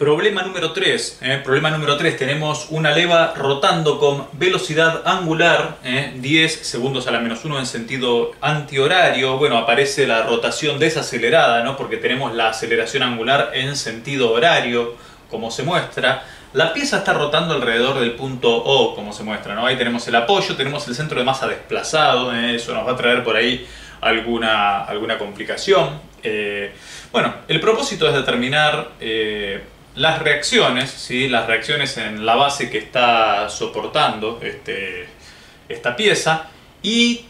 Problema número 3. Problema número 3. Tenemos una leva rotando con velocidad angular, 10 segundos a la menos 1 en sentido antihorario. Bueno, aparece la rotación desacelerada, ¿no? Porque tenemos la aceleración angular en sentido horario, como se muestra. La pieza está rotando alrededor del punto O, como se muestra, ¿no? Ahí tenemos el apoyo, tenemos el centro de masa desplazado. Eso nos va a traer por ahí alguna complicación. Bueno, el propósito es determinar las reacciones, ¿sí? Las reacciones en la base que está soportando esta pieza y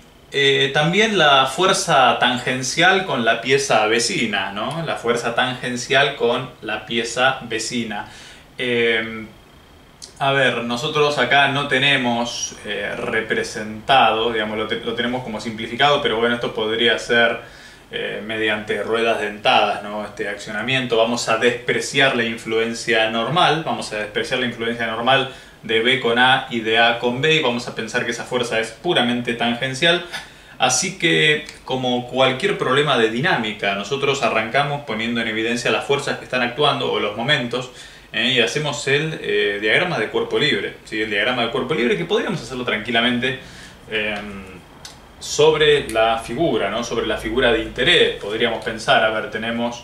también la fuerza tangencial con la pieza vecina, ¿no? La fuerza tangencial con la pieza vecina. A ver, nosotros acá no tenemos representado, digamos, lo tenemos como simplificado, pero bueno, esto podría ser mediante ruedas dentadas, ¿no? Este accionamiento. Vamos a despreciar la influencia normal, de B con A y de A con B, y vamos a pensar que esa fuerza es puramente tangencial. Así que, como cualquier problema de dinámica, nosotros arrancamos poniendo en evidencia las fuerzas que están actuando o los momentos, y hacemos el diagrama de cuerpo libre, ¿sí? El diagrama de cuerpo libre, que podríamos hacerlo tranquilamente sobre la figura, ¿no? Sobre la figura de interés. Podríamos pensar, a ver, tenemos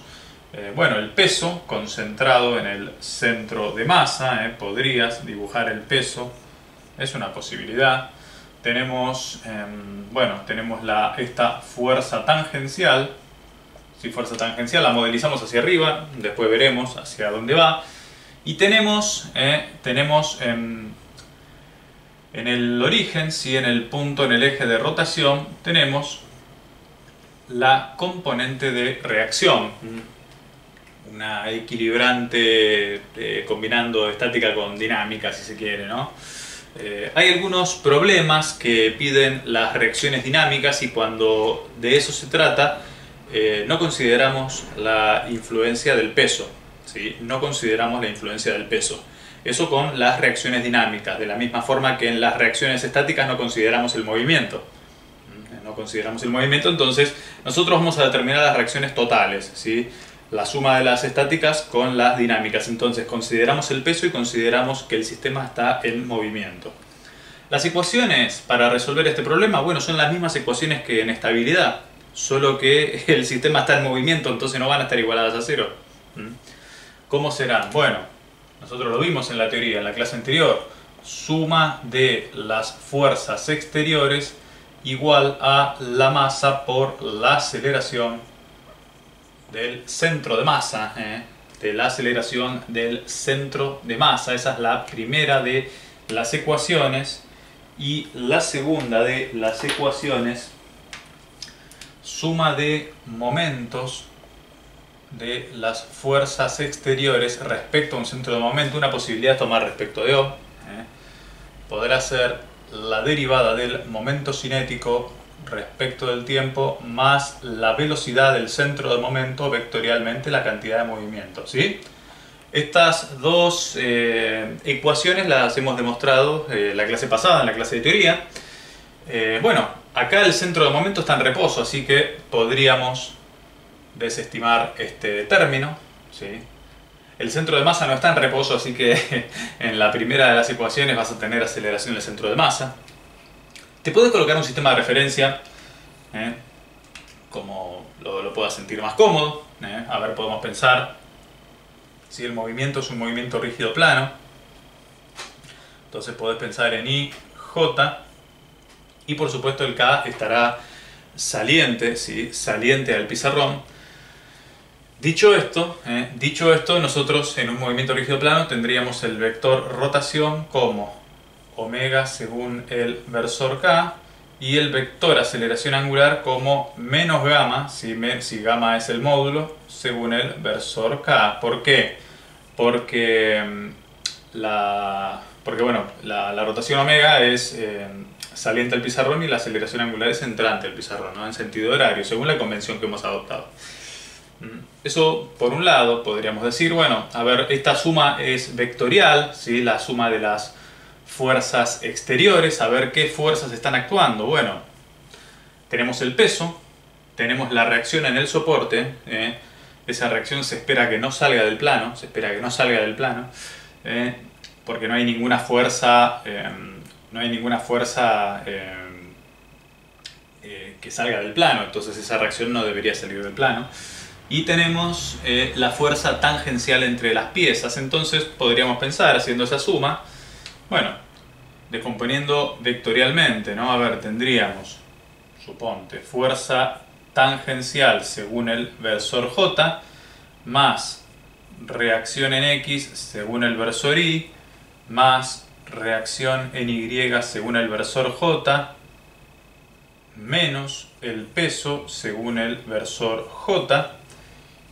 bueno, el peso concentrado en el centro de masa, podrías dibujar el peso, es una posibilidad. Tenemos, bueno, tenemos esta fuerza tangencial, ¿sí? Fuerza tangencial, la modelizamos hacia arriba, después veremos hacia dónde va. Y tenemos en el origen, ¿sí? En el punto, en el eje de rotación, tenemos la componente de reacción. Una equilibrante combinando estática con dinámica, si se quiere, ¿no? Hay algunos problemas que piden las reacciones dinámicas y cuando de eso se trata, no consideramos la influencia del peso, ¿sí? No consideramos la influencia del peso. Eso con las reacciones dinámicas, de la misma forma que en las reacciones estáticas no consideramos el movimiento. No consideramos el movimiento, entonces nosotros vamos a determinar las reacciones totales, ¿sí? La suma de las estáticas con las dinámicas. Entonces consideramos el peso y consideramos que el sistema está en movimiento. Las ecuaciones para resolver este problema, bueno, son las mismas ecuaciones que en estabilidad, solo que el sistema está en movimiento, entonces no van a estar igualadas a cero. ¿Cómo serán? Bueno, nosotros lo vimos en la teoría, en la clase anterior. Suma de las fuerzas exteriores igual a la masa por la aceleración del centro de masa, de la aceleración del centro de masa. Esa es la primera de las ecuaciones. Y la segunda de las ecuaciones, suma de momentos de las fuerzas exteriores respecto a un centro de momento. Una posibilidad es tomar respecto de O. Podrá ser la derivada del momento cinético respecto del tiempo más la velocidad del centro de momento vectorialmente la cantidad de movimiento, ¿sí? Estas dos ecuaciones las hemos demostrado la clase pasada, en la clase de teoría. Bueno, acá el centro de momento está en reposo, así que podríamos desestimar este término, ¿sí? El centro de masa no está en reposo, así que en la primera de las ecuaciones vas a tener aceleración del centro de masa. Te puedes colocar un sistema de referencia, como lo puedas sentir más cómodo. A ver, podemos pensar si el movimiento es un movimiento rígido plano. Entonces podés pensar en I, J, y por supuesto el K estará saliente, ¿sí? Saliente al pizarrón. Dicho esto, nosotros en un movimiento rígido plano tendríamos el vector rotación como omega según el versor K y el vector aceleración angular como menos gamma, si gamma es el módulo, según el versor K. ¿Por qué? Porque bueno, la rotación omega es saliente al pizarrón y la aceleración angular es entrante al pizarrón, ¿no? En sentido horario, según la convención que hemos adoptado. Eso por un lado podríamos decir, bueno, a ver, esta suma es vectorial, ¿sí? La suma de las fuerzas exteriores, a ver qué fuerzas están actuando. Bueno, tenemos el peso, tenemos la reacción en el soporte, esa reacción se espera que no salga del plano, porque no hay ninguna fuerza, que salga del plano, entonces esa reacción no debería salir del plano. Y tenemos la fuerza tangencial entre las piezas, entonces podríamos pensar, haciendo esa suma, bueno, descomponiendo vectorialmente, ¿no? A ver, tendríamos, suponte, fuerza tangencial según el versor J, más reacción en X según el versor Y, más reacción en Y según el versor J, menos el peso según el versor J.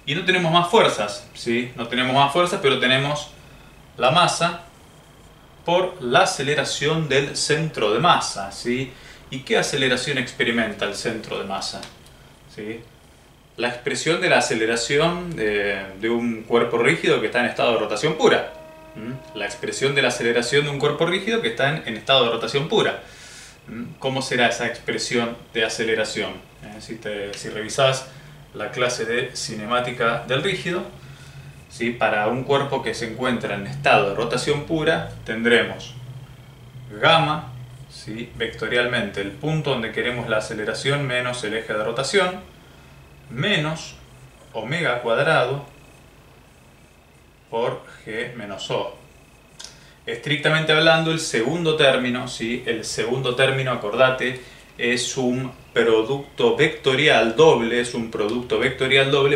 Y no tenemos más fuerzas, ¿sí? No tenemos más fuerzas, pero tenemos la masa por la aceleración del centro de masa, ¿sí? ¿Y qué aceleración experimenta el centro de masa? ¿Sí? La expresión de la aceleración de un cuerpo rígido que está en estado de rotación pura. La expresión de la aceleración de un cuerpo rígido que está en estado de rotación pura. ¿Cómo será esa expresión de aceleración? Si revisás la clase de cinemática del rígido, ¿sí? Para un cuerpo que se encuentra en estado de rotación pura, tendremos gamma, ¿sí? Vectorialmente el punto donde queremos la aceleración menos el eje de rotación, menos omega cuadrado por g menos o. Estrictamente hablando, el segundo término, ¿sí? El segundo término, acordate, es un producto vectorial doble,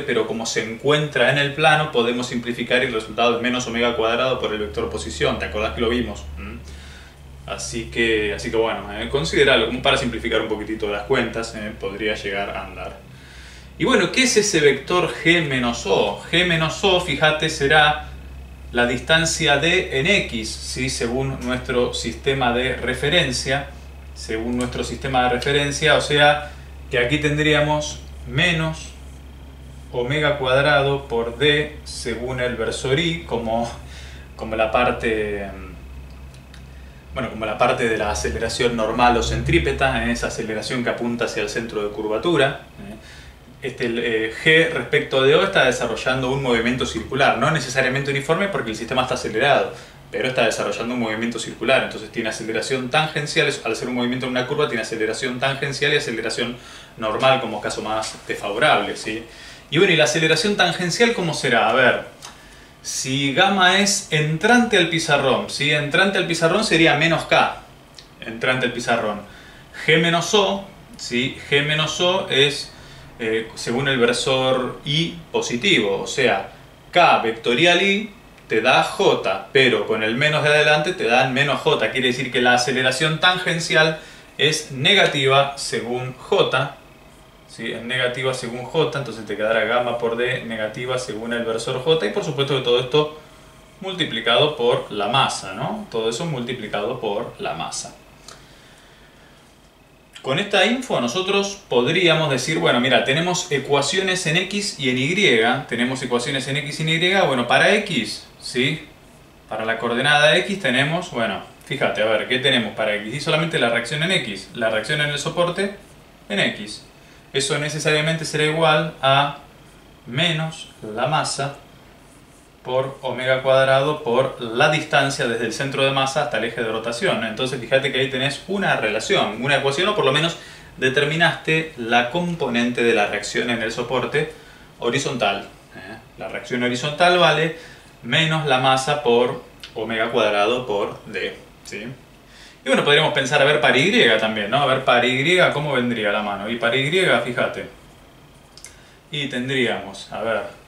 pero como se encuentra en el plano, podemos simplificar y el resultado es menos omega cuadrado por el vector posición. ¿Te acordás que lo vimos? Así que bueno, consideralo como para simplificar un poquitito las cuentas, podría llegar a andar. Y bueno, ¿qué es ese vector g menos o? G menos o, fíjate, será la distancia d en x, ¿sí? Según nuestro sistema de referencia, o sea que aquí tendríamos menos omega cuadrado por d según el versor y como la parte de la aceleración normal o centrípeta, esa aceleración que apunta hacia el centro de curvatura. G respecto de O está desarrollando un movimiento circular, no necesariamente uniforme porque el sistema está acelerado, pero está desarrollando un movimiento circular, entonces tiene aceleración tangencial, al ser un movimiento en una curva tiene aceleración tangencial y aceleración normal como caso más desfavorable, ¿sí? Y bueno, ¿y la aceleración tangencial cómo será? A ver, si gamma es entrante al pizarrón, ¿sí? Entrante al pizarrón sería menos K, entrante al pizarrón. G menos O, ¿sí? G menos O es según el versor Y positivo, o sea, K vectorial Y te da J, pero con el menos de adelante te dan menos J, quiere decir que la aceleración tangencial es negativa según J, ¿sí? Es negativa según J, entonces te quedará gamma por D negativa según el versor J, y por supuesto que todo esto multiplicado por la masa, ¿no? Todo eso multiplicado por la masa. Con esta info nosotros podríamos decir, bueno, mira, tenemos ecuaciones en X y en Y, bueno, para X, ¿sí? Para la coordenada X tenemos, bueno, fíjate, a ver, ¿qué tenemos para X? Y solamente la reacción en X, la reacción en el soporte en X. Eso necesariamente será igual a menos la masa por omega cuadrado por la distancia desde el centro de masa hasta el eje de rotación. Entonces fíjate que ahí tenés una relación, una ecuación, o por lo menos determinaste la componente de la reacción en el soporte horizontal. La reacción horizontal vale menos la masa por omega cuadrado por D, ¿sí? Y bueno, podríamos pensar, a ver, para Y también, ¿no? A ver, para Y, ¿cómo vendría la mano? Y para Y, fíjate, y tendríamos, a ver,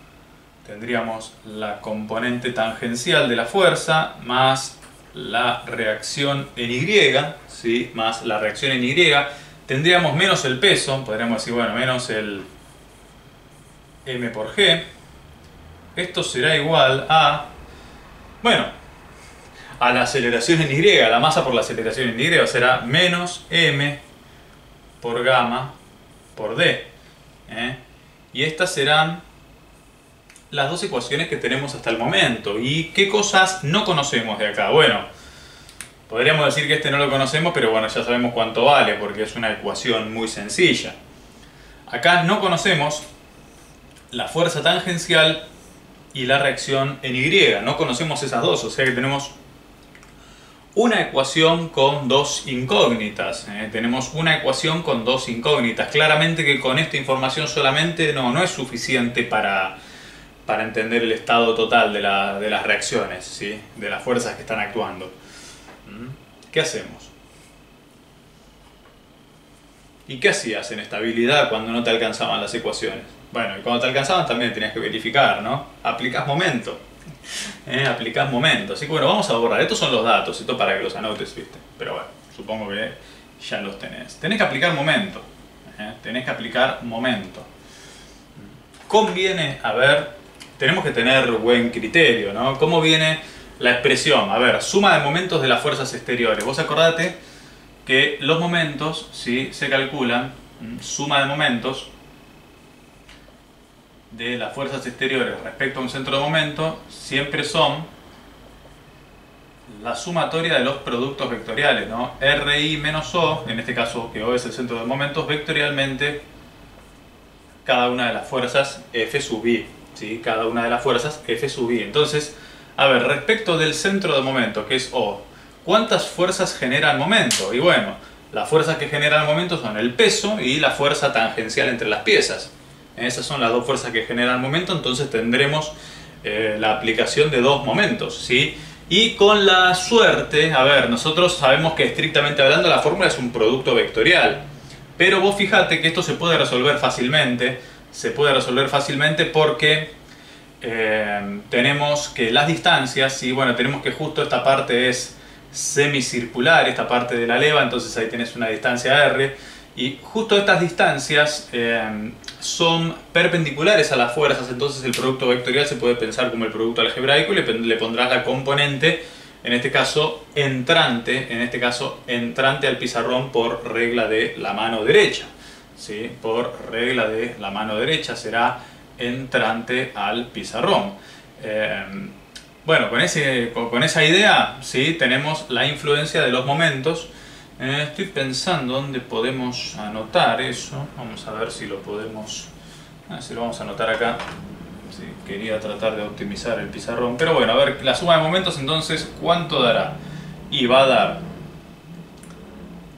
tendríamos la componente tangencial de la fuerza más la reacción en Y, ¿sí? Más la reacción en Y. Tendríamos menos el peso, podríamos decir, bueno, menos el m por g. Esto será igual a, bueno, a la aceleración en Y, la masa por la aceleración en Y, será menos m por gamma por d. Y estas serán las dos ecuaciones que tenemos hasta el momento. ¿Y qué cosas no conocemos de acá? Bueno, podríamos decir que este no lo conocemos, pero bueno, ya sabemos cuánto vale, porque es una ecuación muy sencilla. Acá no conocemos la fuerza tangencial y la reacción en Y. No conocemos esas dos, o sea que tenemos una ecuación con dos incógnitas. Tenemos una ecuación con dos incógnitas. Claramente que con esta información solamente no es suficiente para entender el estado total de las reacciones, ¿sí? De las fuerzas que están actuando. ¿Qué hacemos? ¿Y qué hacías en estabilidad cuando no te alcanzaban las ecuaciones? Bueno, y cuando te alcanzaban también tenías que verificar, ¿no? Aplicás momento. Aplicás momento. Así que bueno, vamos a borrar. Estos son los datos, esto para que los anotes, ¿viste? Pero bueno, supongo que ya los tenés. Tenés que aplicar momento. Tenés que aplicar momento. Conviene, a ver, tenemos que tener buen criterio, ¿no? ¿Cómo viene la expresión? A ver, suma de momentos de las fuerzas exteriores. Vos acordate que los momentos, ¿sí? Se calculan, suma de momentos de las fuerzas exteriores respecto a un centro de momento, siempre son la sumatoria de los productos vectoriales, ¿no? RI menos O, en este caso que O es el centro de momentos, vectorialmente cada una de las fuerzas F sub I, ¿sí? Cada una de las fuerzas F sub I. Entonces, a ver, respecto del centro de momento, que es O, ¿cuántas fuerzas genera el momento? Y bueno, las fuerzas que generan el momento son el peso y la fuerza tangencial entre las piezas. Esas son las dos fuerzas que generan el momento, entonces tendremos la aplicación de dos momentos, ¿sí? Y con la suerte, a ver, nosotros sabemos que estrictamente hablando la fórmula es un producto vectorial, pero vos fíjate que esto se puede resolver fácilmente, porque tenemos que las distancias, ¿sí? Bueno, tenemos que justo esta parte es semicircular, esta parte de la leva, entonces ahí tenés una distancia R, y justo estas distancias son perpendiculares a las fuerzas, entonces el producto vectorial se puede pensar como el producto algebraico y le pondrás la componente, en este caso entrante al pizarrón por regla de la mano derecha, ¿sí? Por regla de la mano derecha será entrante al pizarrón. Bueno, con esa idea, ¿sí? Tenemos la influencia de los momentos. Estoy pensando dónde podemos anotar eso. Vamos a ver si lo podemos... si lo vamos a anotar acá. Sí, quería tratar de optimizar el pizarrón. Pero bueno, a ver, la suma de momentos entonces, ¿cuánto dará? Y va a dar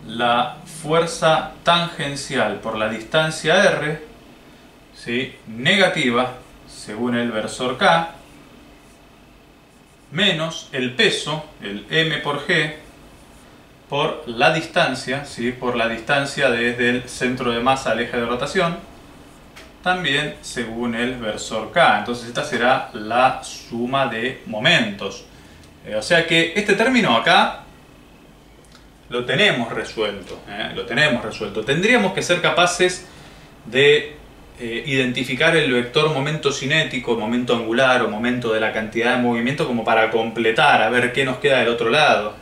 la fuerza tangencial por la distancia R, ¿sí? Negativa, según el versor K, menos el peso, el M por G, por la distancia, ¿sí? Por la distancia desde el centro de masa al eje de rotación, también según el versor K. Entonces esta será la suma de momentos. O sea que este término acá lo tenemos resuelto. Tendríamos que ser capaces de identificar el vector momento cinético, momento angular o momento de la cantidad de movimiento como para completar, a ver qué nos queda del otro lado.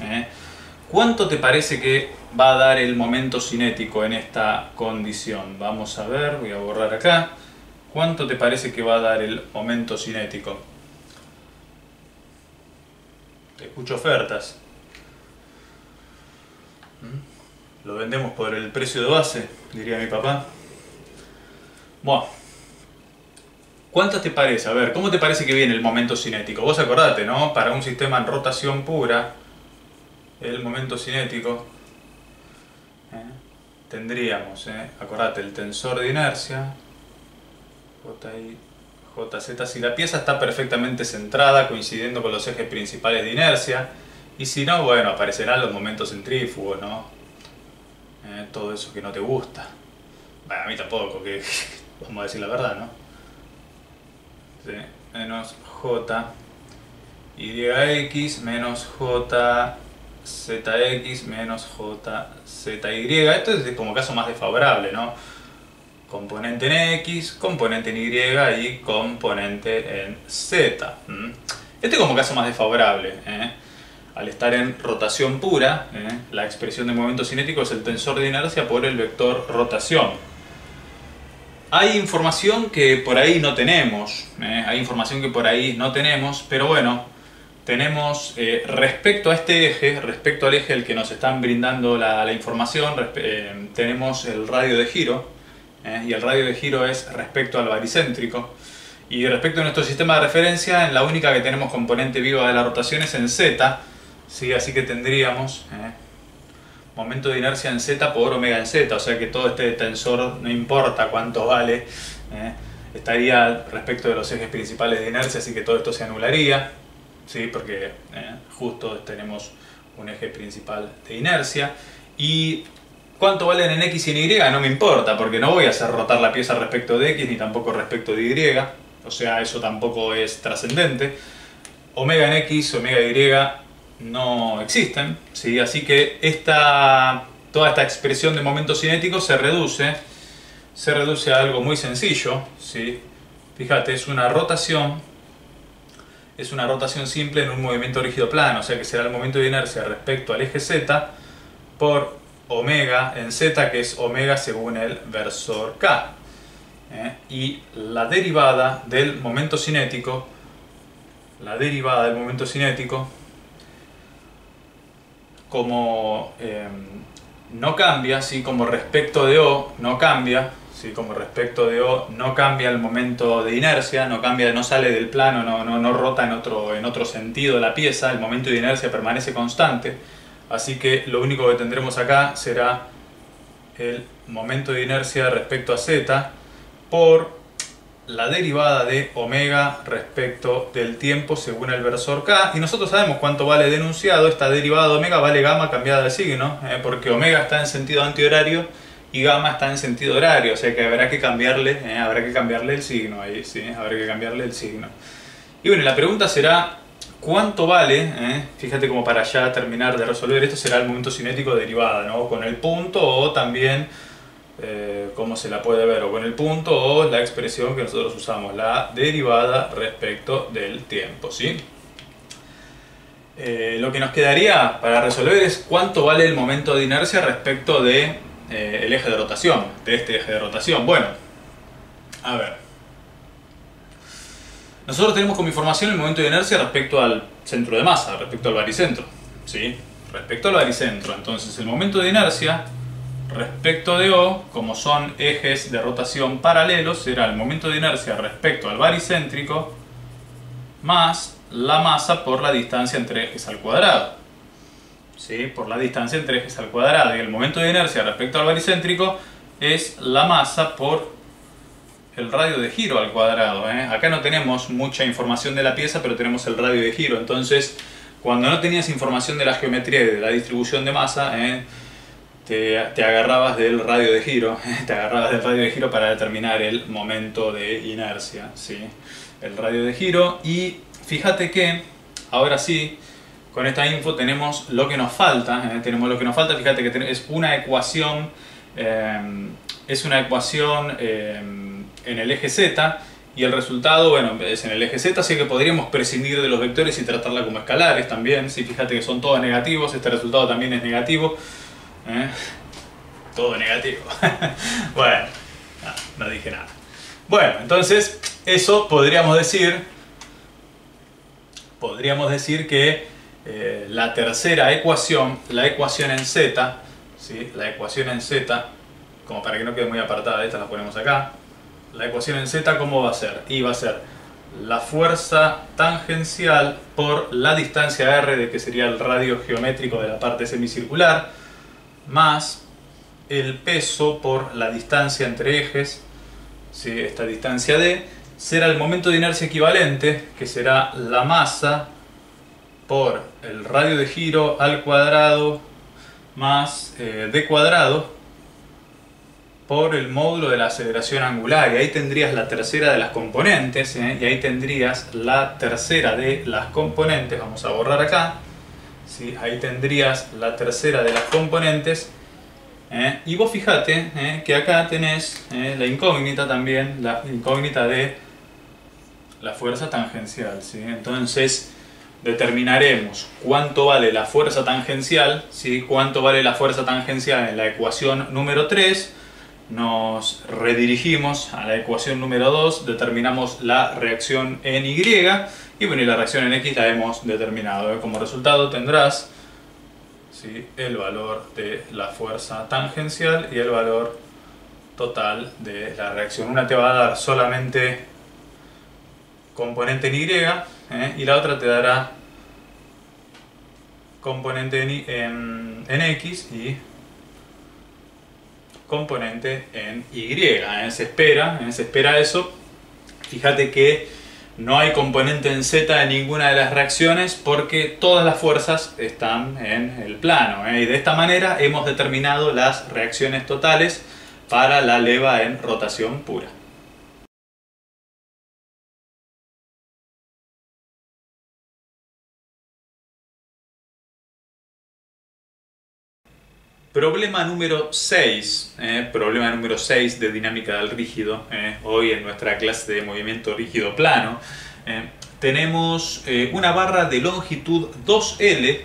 ¿Cuánto te parece que va a dar el momento cinético en esta condición? Vamos a ver, voy a borrar acá. ¿Cuánto te parece que va a dar el momento cinético? Escucho ofertas. Lo vendemos por el precio de base, diría mi papá. Bueno, ¿cuánto te parece? A ver, ¿cómo te parece que viene el momento cinético? Vos acordate, ¿no? Para un sistema en rotación pura, el momento cinético tendríamos, acordate, el tensor de inercia, JI, JZ, si la pieza está perfectamente centrada, coincidiendo con los ejes principales de inercia, y si no, bueno, aparecerán los momentos centrífugos, ¿no? Todo eso que no te gusta. Bueno, a mí tampoco, que vamos a decir la verdad, ¿no? Sí, menos J YX menos J ZX menos JZY. Esto es como caso más desfavorable, ¿no? Componente en X, componente en Y y componente en Z. Este como caso más desfavorable. Al estar en rotación pura, la expresión de momento cinético es el tensor de inercia por el vector rotación. Hay información que por ahí no tenemos, pero bueno, tenemos respecto a este eje, respecto al eje al que nos están brindando la información, tenemos el radio de giro, y el radio de giro es respecto al baricéntrico. Y respecto a nuestro sistema de referencia, en la única que tenemos componente viva de la rotación es en z, ¿sí? Así que tendríamos momento de inercia en z por omega en z, o sea que todo este tensor, no importa cuánto vale, estaría respecto de los ejes principales de inercia, así que todo esto se anularía, ¿sí? Porque justo tenemos un eje principal de inercia. Y cuánto valen en x y en y no me importa, porque no voy a hacer rotar la pieza respecto de x ni tampoco respecto de y, o sea, eso tampoco es trascendente. Omega en x, omega en y no existen, ¿sí? Así que toda esta expresión de momento cinético se reduce a algo muy sencillo, ¿sí? Fíjate, es una rotación simple en un movimiento rígido plano, o sea que será el momento de inercia respecto al eje z por omega en z, que es omega según el versor k. Y la derivada del momento cinético, como no cambia, ¿sí? Como respecto de O no cambia, ¿sí? Como respecto de O no cambia el momento de inercia, no cambia, no sale del plano, no rota en otro sentido la pieza, el momento de inercia permanece constante, así que lo único que tendremos acá será el momento de inercia respecto a z por la derivada de omega respecto del tiempo según el versor k, y nosotros sabemos cuánto vale de enunciado. Esta derivada de omega vale gamma cambiada de signo, porque omega está en sentido antihorario y gamma está en sentido horario, o sea que habrá que cambiarle el signo ahí, ¿sí? Habrá que cambiarle el signo. Y bueno, la pregunta será ¿cuánto vale? Fíjate, como para ya terminar de resolver esto, será el momento cinético de derivada, ¿no? Con el punto, o también cómo se la puede ver, o con el punto, o la expresión que nosotros usamos, la derivada respecto del tiempo, ¿sí? Lo que nos quedaría para resolver es cuánto vale el momento de inercia respecto de el eje de rotación, de este eje de rotación. Bueno, a ver, nosotros tenemos como información el momento de inercia respecto al centro de masa, respecto al baricentro, ¿sí? Respecto al baricentro. Entonces el momento de inercia respecto de O, como son ejes de rotación paralelos, será el momento de inercia respecto al baricéntrico más la masa por la distancia entre ejes al cuadrado, ¿sí? Por la distancia entre ejes al cuadrado. Y el momento de inercia respecto al baricéntrico es la masa por el radio de giro al cuadrado. Acá no tenemos mucha información de la pieza, pero tenemos el radio de giro. Entonces, cuando no tenías información de la geometría y de la distribución de masa, te agarrabas del radio de giro, para determinar el momento de inercia, ¿sí? El radio de giro. Y fíjate que ahora sí, con esta info tenemos lo que nos falta, fíjate que es una ecuación, en el eje z, y el resultado, bueno, es en el eje z, así que podríamos prescindir de los vectores y tratarla como escalares también, ¿sí? Fíjate que son todos negativos, este resultado también es negativo. Todo negativo. Bueno, no dije nada. Bueno, entonces eso podríamos decir que la tercera ecuación, la ecuación en z, ¿sí? La ecuación en z, como para que no quede muy apartada, esta la ponemos acá. La ecuación en z, ¿cómo va a ser? Y va a ser la fuerza tangencial por la distancia r, de que sería el radio geométrico de la parte semicircular, más el peso por la distancia entre ejes, ¿sí? Esta distancia d será el momento de inercia equivalente, que será la masa por el radio de giro al cuadrado más d cuadrado por el módulo de la aceleración angular. Y ahí tendrías la tercera de las componentes, y ahí tendrías la tercera de las componentes. Vamos a borrar acá, ¿sí? Ahí tendrías la tercera de las componentes. Y vos fijate que acá tenés la incógnita también, la incógnita de la fuerza tangencial, ¿sí? Entonces determinaremos cuánto vale la fuerza tangencial, ¿sí? Cuánto vale la fuerza tangencial en la ecuación número 3. Nos redirigimos a la ecuación número 2, determinamos la reacción en Y, y bueno, y la reacción en X la hemos determinado. Como resultado tendrás, ¿sí?, el valor de la fuerza tangencial y el valor total de la reacción. Una te va a dar solamente componente en Y, y la otra te dará componente en X y componente en Y. Se espera eso. Fíjate que no hay componente en Z en ninguna de las reacciones porque todas las fuerzas están en el plano. Y de esta manera hemos determinado las reacciones totales para la leva en rotación pura. Problema número 6, problema número 6 de dinámica del rígido, hoy en nuestra clase de movimiento rígido plano. Tenemos una barra de longitud 2L,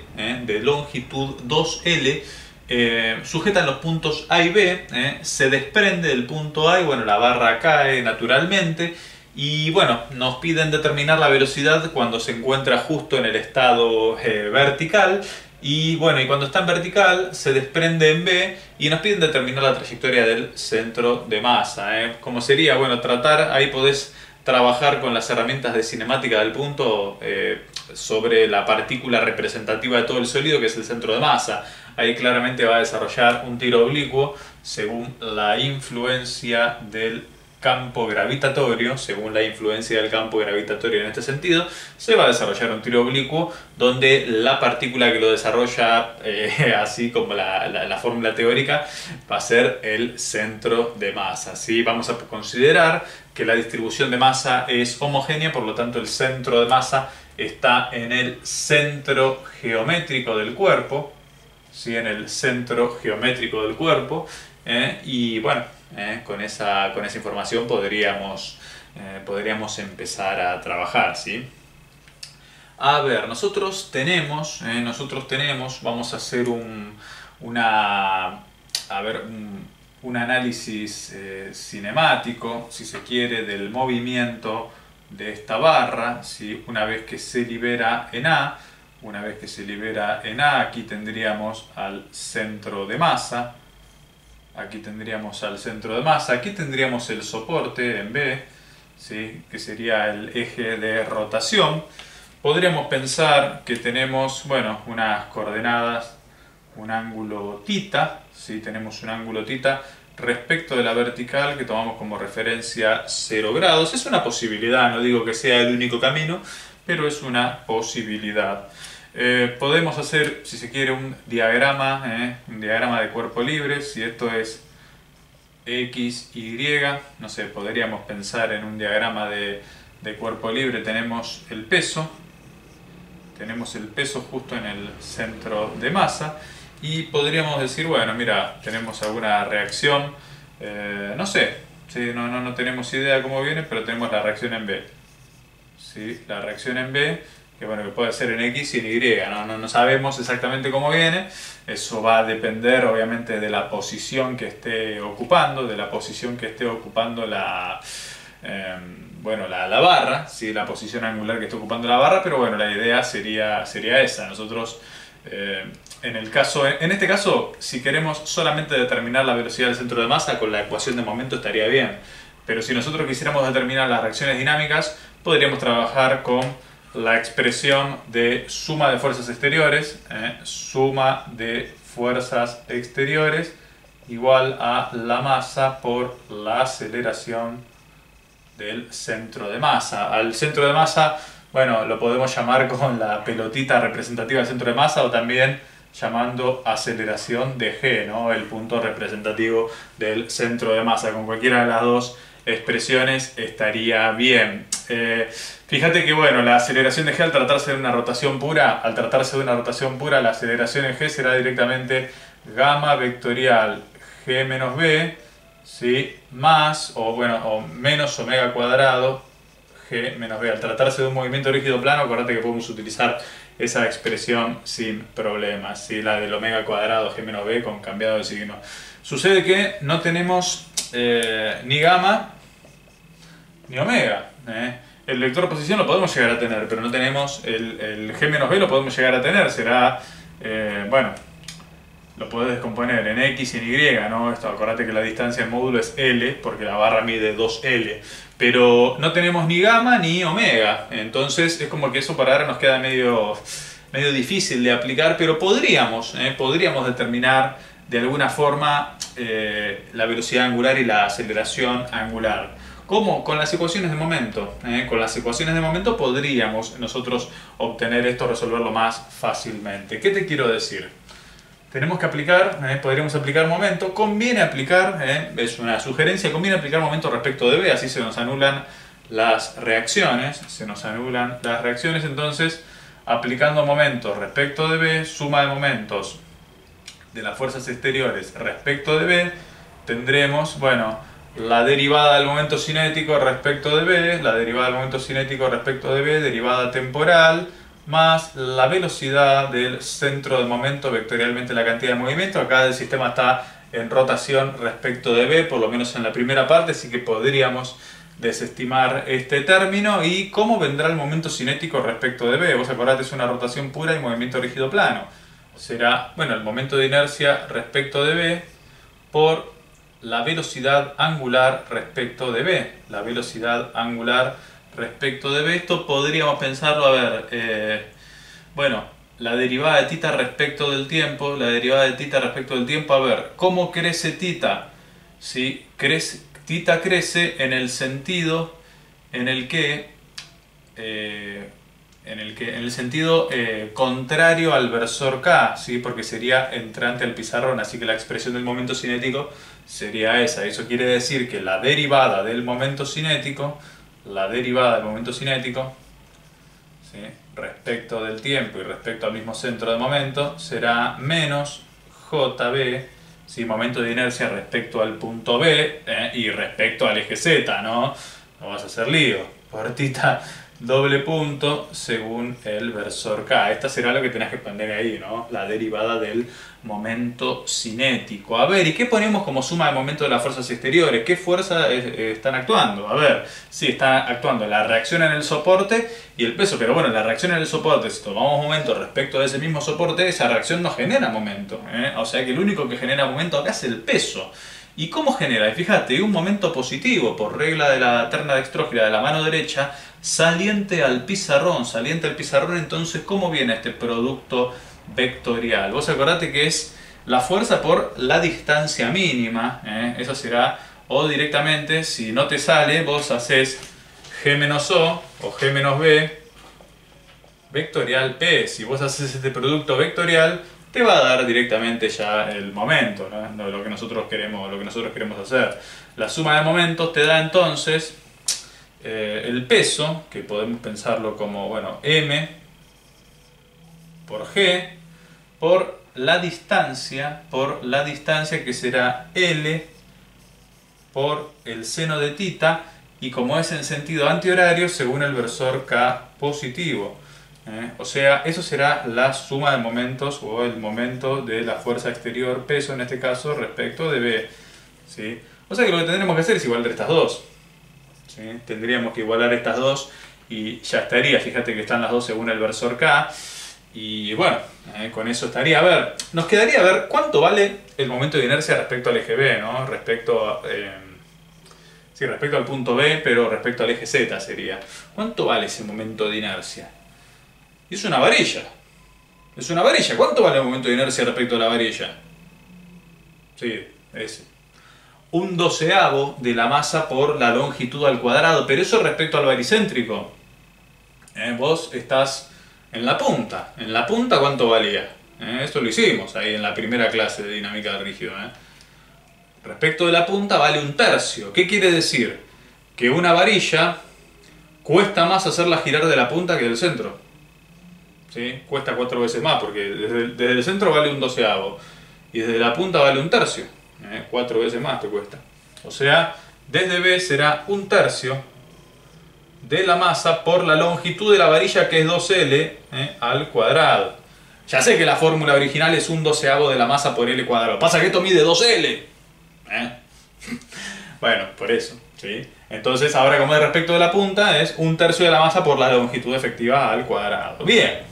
sujeta en los puntos A y B, se desprende del punto A y bueno, la barra cae naturalmente. Y bueno, nos piden determinar la velocidad cuando se encuentra justo en el estado vertical. Y bueno, y cuando está en vertical se desprende en B y nos piden determinar la trayectoria del centro de masa. Como sería, bueno, ahí podés trabajar con las herramientas de cinemática del punto sobre la partícula representativa de todo el sólido, que es el centro de masa. Ahí claramente va a desarrollar un tiro oblicuo según la influencia del campo gravitatorio, en este sentido, se va a desarrollar un tiro oblicuo donde la partícula que lo desarrolla, así como la fórmula teórica, va a ser el centro de masa. ¿Sí? Vamos a considerar que la distribución de masa es homogénea, por lo tanto el centro de masa está en el centro geométrico del cuerpo, ¿sí? En el centro geométrico del cuerpo, y bueno, con esa información podríamos empezar a trabajar, ¿sí? A ver, nosotros tenemos, vamos a hacer un análisis cinemático, si se quiere, del movimiento de esta barra, ¿sí? Una vez que se libera en A, aquí tendríamos al centro de masa. Aquí tendríamos el soporte en B, ¿sí? Que sería el eje de rotación. Podríamos pensar que tenemos, bueno, unas coordenadas, un ángulo θ, ¿sí? Tenemos un ángulo θ respecto de la vertical que tomamos como referencia 0 grados. Es una posibilidad, no digo que sea el único camino, pero es una posibilidad. Podemos hacer, si se quiere, un diagrama de cuerpo libre. Si esto es X, Y, no sé, podríamos pensar en un diagrama de cuerpo libre. Tenemos el peso justo en el centro de masa y podríamos decir, bueno, mira, tenemos alguna reacción, no sé, ¿sí? No tenemos idea cómo viene, pero tenemos la reacción en B, ¿sí? La reacción en B, que bueno, que puede ser en X y en Y, no sabemos exactamente cómo viene. Eso va a depender obviamente de la posición que esté ocupando, la barra, ¿sí? La posición angular que esté ocupando la barra, pero bueno, la idea sería esa. Nosotros, en este caso, si queremos solamente determinar la velocidad del centro de masa, con la ecuación de momento estaría bien. Pero si nosotros quisiéramos determinar las reacciones dinámicas, podríamos trabajar con la expresión de suma de fuerzas exteriores, igual a la masa por la aceleración del centro de masa. Al centro de masa, bueno, lo podemos llamar con la pelotita representativa del centro de masa o también llamando aceleración de G, ¿no? El punto representativo del centro de masa. Con cualquiera de las dos expresiones estaría bien. Fíjate que bueno, la aceleración de G al tratarse de una rotación pura, la aceleración en G será directamente gamma vectorial G menos B, ¿sí? Más o menos omega cuadrado G menos B. Al tratarse de un movimiento rígido plano, acuérdate que podemos utilizar esa expresión sin problemas, ¿sí? La del omega cuadrado G menos B con cambiado de signo. Sucede que no tenemos ni gamma ni omega. El vector de posición lo podemos llegar a tener, pero no tenemos el G menos B, lo podemos llegar a tener. Será, bueno, lo podés descomponer en X y en Y, ¿no? Esto, acordate que la distancia en módulo es L, porque la barra mide 2L. Pero no tenemos ni gamma ni omega, entonces es como que eso para ahora nos queda medio difícil de aplicar, pero podríamos determinar de alguna forma la velocidad angular y la aceleración angular. ¿Cómo? Con las ecuaciones de momento. Con las ecuaciones de momento podríamos nosotros obtener esto, resolverlo más fácilmente. ¿Qué te quiero decir? Tenemos que aplicar, podríamos aplicar momento, conviene aplicar, es una sugerencia, conviene aplicar momento respecto de B, así se nos anulan las reacciones, entonces aplicando momento respecto de B, suma de momentos de las fuerzas exteriores respecto de B, tendremos, bueno, la derivada del momento cinético respecto de B, la derivada del momento cinético respecto de B, derivada temporal, más la velocidad del centro de momento vectorialmente la cantidad de movimiento. Acá el sistema está en rotación respecto de B, por lo menos en la primera parte, así que podríamos desestimar este término. ¿Y cómo vendrá el momento cinético respecto de B? Vos acordate, es una rotación pura y movimiento rígido plano. Será, bueno, el momento de inercia respecto de B por la velocidad angular respecto de B. La velocidad angular respecto de B, esto podríamos pensarlo, a ver, bueno, la derivada de tita respecto del tiempo, a ver, ¿cómo crece tita? ¿Sí? Tita crece en el sentido en el que, en el sentido contrario al versor K, ¿sí? Porque sería entrante al pizarrón, así que la expresión del momento cinético sería esa. Eso quiere decir que la derivada del momento cinético, ¿sí? Respecto del tiempo y respecto al mismo centro de momento será menos JB, ¿sí? Momento de inercia respecto al punto B y respecto al eje Z, ¿no? No vas a hacer lío. Por tita doble punto según el versor K. Esta será lo que tenés que poner ahí, ¿no? La derivada del momento cinético. A ver, ¿y qué ponemos como suma de momento de las fuerzas exteriores? ¿Qué fuerzas están actuando? A ver, sí, está actuando la reacción en el soporte y el peso, pero bueno, la reacción en el soporte, si tomamos momento respecto de ese mismo soporte, esa reacción no genera momento, O sea que el único que genera momento acá es el peso. ¿Y cómo genera? Fíjate, un momento positivo por regla de la terna dextrógira de la mano derecha, saliente al pizarrón, entonces ¿cómo viene este producto vectorial? Vos acordate que es la fuerza por la distancia mínima, eso será, o directamente, si no te sale, vos haces G menos O G menos B vectorial P. Si vos haces este producto vectorial, te va a dar directamente ya el momento, ¿no? Lo que nosotros queremos hacer. La suma de momentos te da entonces el peso, que podemos pensarlo como, bueno, M por G, por la distancia que será L por el seno de tita, y como es en sentido antihorario, según el versor K positivo. O sea, eso será la suma de momentos o el momento de la fuerza exterior, peso en este caso, respecto de B, ¿sí? O sea que lo que tendremos que hacer es igualar estas dos, ¿sí? Tendríamos que igualar estas dos y ya estaría. Fíjate que están las dos según el versor K. Y bueno, con eso estaría. A ver, nos quedaría a ver cuánto vale el momento de inercia respecto al eje B, ¿no? Respecto al punto B, pero respecto al eje Z sería. ¿Cuánto vale ese momento de inercia? Y es una varilla. ¿Cuánto vale el momento de inercia respecto a la varilla? Sí, ese. 1/12 de la masa por la longitud al cuadrado. Pero eso respecto al baricéntrico. Vos estás en la punta. ¿En la punta cuánto valía? Esto lo hicimos ahí en la primera clase de dinámica de rígido. Respecto de la punta vale 1/3. ¿Qué quiere decir? Que una varilla cuesta más hacerla girar de la punta que del centro. ¿Sí? Cuesta 4 veces más, porque desde el centro vale 1/12 y desde la punta vale 1/3. 4 veces más te cuesta. O sea, desde B será 1/3 de la masa por la longitud de la varilla, que es 2L al cuadrado. Ya sé que la fórmula original es 1/12 de la masa por L cuadrado. Pasa que esto mide 2L. Bueno, por eso, ¿sí? Entonces ahora, como es respecto de la punta, es 1/3 de la masa por la longitud efectiva al cuadrado. Bien.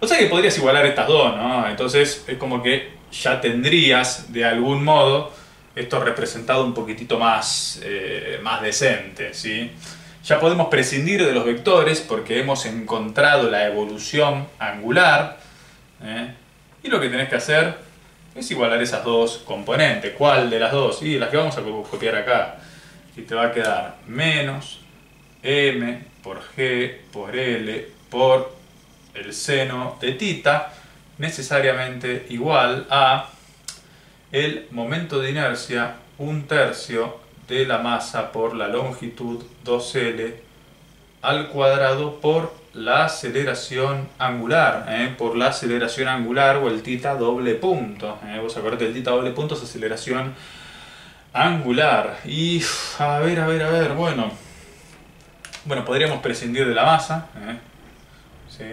O sea que podrías igualar estas dos, ¿no? Entonces es como que ya tendrías de algún modo esto representado un poquitito más, más decente, ¿sí? Ya podemos prescindir de los vectores porque hemos encontrado la evolución angular, y lo que tenés que hacer es igualar esas dos componentes. ¿Cuál de las dos? Y las que vamos a copiar acá. Y te va a quedar menos m por g por l por el seno de θ, necesariamente igual a el momento de inercia 1/3 de la masa por la longitud 2L al cuadrado por la aceleración angular, por la aceleración angular o el θ doble punto. Vos acordate, el θ doble punto es aceleración angular. Y a ver, bueno, podríamos prescindir de la masa, ¿sí?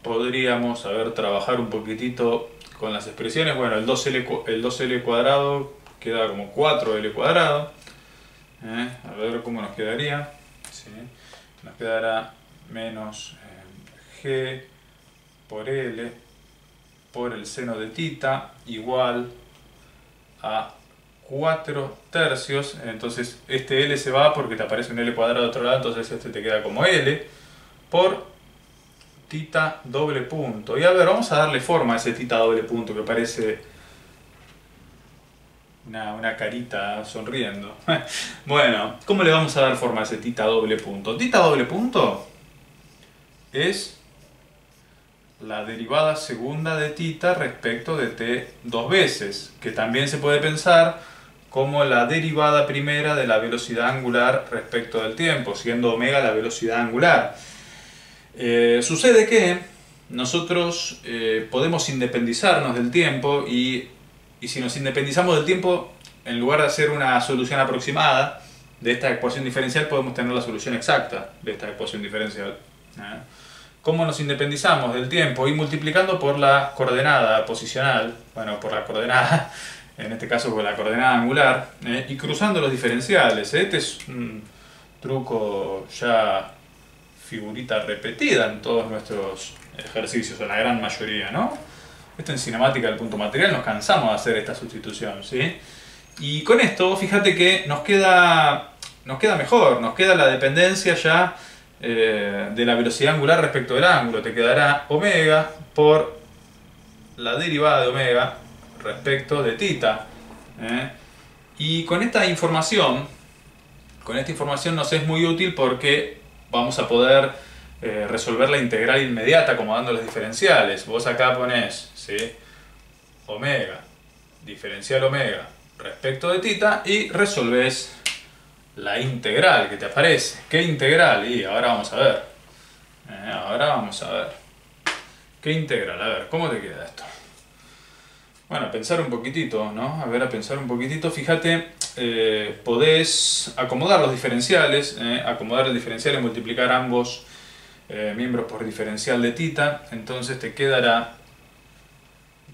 Podríamos, trabajar un poquitito con las expresiones. Bueno, el 2L cuadrado queda como 4L cuadrado. A ver cómo nos quedaría. ¿Sí? Nos quedará menos G por L por el seno de θ igual a 4/3. Entonces este L se va porque te aparece un L cuadrado de otro lado, entonces este te queda como L por θ doble punto. Y a ver, vamos a darle forma a ese θ doble punto que parece una carita sonriendo. Bueno, ¿cómo le vamos a dar forma a ese θ doble punto? Θ doble punto es la derivada segunda de θ respecto de t dos veces, que también se puede pensar como la derivada primera de la velocidad angular respecto del tiempo, siendo omega la velocidad angular. Sucede que nosotros podemos independizarnos del tiempo y si nos independizamos del tiempo, en lugar de hacer una solución aproximada de esta ecuación diferencial, podemos tener la solución exacta de esta ecuación diferencial. ¿Cómo nos independizamos del tiempo? Y multiplicando por la coordenada posicional, por la coordenada, en este caso por la coordenada angular, y cruzando los diferenciales. Este es un truco ya figurita repetida en todos nuestros ejercicios, en la gran mayoría, ¿no? Esto en cinemática del punto material nos cansamos de hacer esta sustitución, ¿sí? Y con esto, fíjate que nos queda mejor, nos queda la dependencia ya de la velocidad angular respecto del ángulo. Te quedará omega por la derivada de omega respecto de θ. Y con esta información nos es muy útil porque vamos a poder resolver la integral inmediata acomodando los diferenciales. Vos acá ponés, ¿sí?, omega, diferencial omega respecto de θ y resolvés la integral que te aparece. ¿Qué integral? Y ahora vamos a ver. ¿Qué integral? A ver, ¿cómo te queda esto? Bueno, a pensar un poquitito, ¿no? A pensar un poquitito. Fíjate, podés acomodar los diferenciales, acomodar el diferencial y multiplicar ambos miembros por diferencial de θ. Entonces te quedará...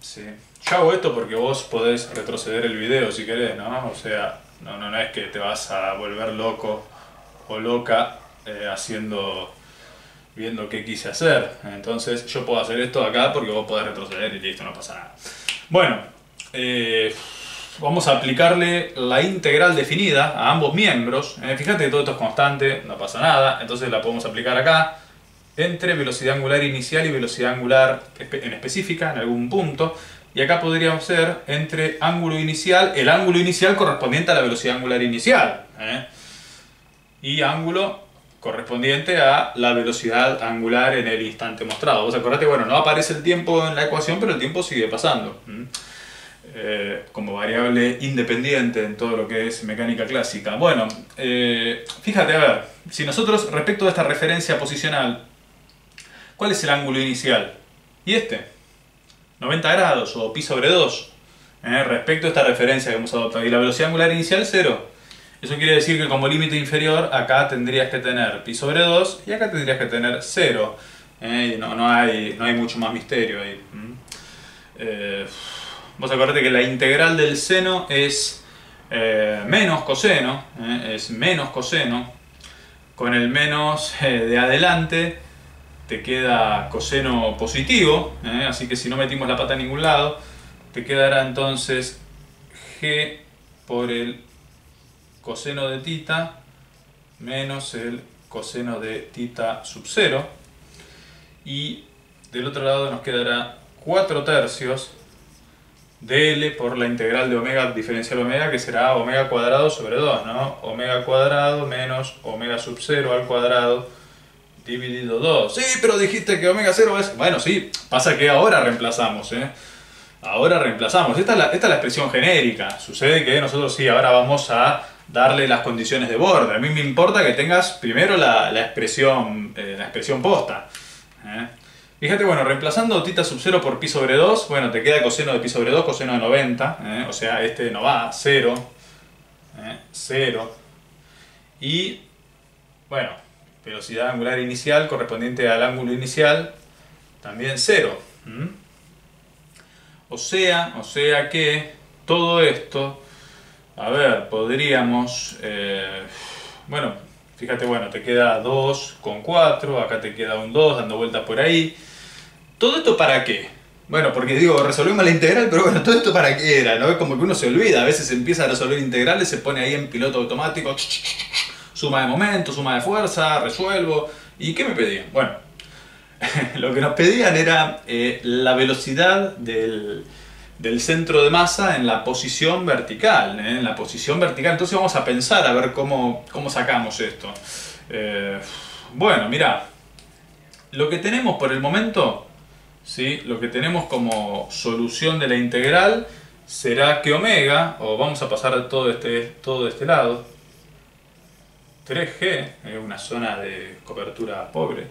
Sí. Yo hago esto porque vos podés retroceder el video si querés, ¿no? O sea, no es que te vas a volver loco o loca viendo qué quise hacer. Entonces yo puedo hacer esto acá porque vos podés retroceder y listo, no pasa nada. Bueno, vamos a aplicarle la integral definida a ambos miembros. Fíjate que todo esto es constante, no pasa nada. Entonces la podemos aplicar acá entre velocidad angular inicial y velocidad angular en específica, en algún punto. Y acá podríamos ser entre ángulo inicial, el ángulo inicial correspondiente a la velocidad angular inicial, y ángulo correspondiente a la velocidad angular en el instante mostrado. Vos acordate, bueno, no aparece el tiempo en la ecuación, pero el tiempo sigue pasando. Como variable independiente en todo lo que es mecánica clásica. Bueno, fíjate, a ver, si nosotros respecto a esta referencia posicional, ¿cuál es el ángulo inicial? Y 90 grados o pi sobre 2, respecto a esta referencia que hemos adoptado. Y la velocidad angular inicial 0. Eso quiere decir que como límite inferior acá tendrías que tener pi sobre 2 y acá tendrías que tener 0. Y no hay mucho más misterio ahí. Vos acordate que la integral del seno es menos coseno, con el menos de adelante te queda coseno positivo, así que si no metimos la pata en ningún lado, te quedará entonces g por el coseno de tita menos el coseno de tita sub 0. Y del otro lado nos quedará 4/3 de L por la integral de omega diferencial omega, que será omega cuadrado sobre 2, ¿no? Omega cuadrado menos omega sub 0 al cuadrado dividido 2. Sí, pero dijiste que omega 0 es... Bueno, sí, pasa que ahora reemplazamos, Ahora reemplazamos. Esta es la expresión genérica. Sucede que nosotros sí, ahora vamos a darle las condiciones de borde. A mí me importa que tengas primero la expresión posta. Fíjate, bueno, reemplazando tita sub 0 por pi sobre 2, bueno, te queda coseno de pi sobre 2, coseno de 90, o sea, este no va, 0, 0. Y, bueno, velocidad angular inicial correspondiente al ángulo inicial, también 0. O sea que todo esto, a ver, podríamos, bueno, fíjate, bueno, te queda 2 con 4, acá te queda un 2 dando vueltas por ahí. ¿Todo esto para qué? Bueno, porque digo, resolvimos la integral, pero bueno, ¿todo esto para qué era? ¿No? Es como que uno se olvida, a veces empieza a resolver integrales, se pone ahí en piloto automático, suma de momento, suma de fuerza, resuelvo. ¿Y qué me pedían? Bueno, lo que nos pedían era la velocidad del centro de masa en la posición vertical, en la posición vertical. Entonces vamos a pensar a ver cómo sacamos esto. Bueno, mira, lo que tenemos por el momento, ¿sí? Lo que tenemos como solución de la integral será que omega, o vamos a pasar todo de este lado, 3G, una zona de cobertura pobre,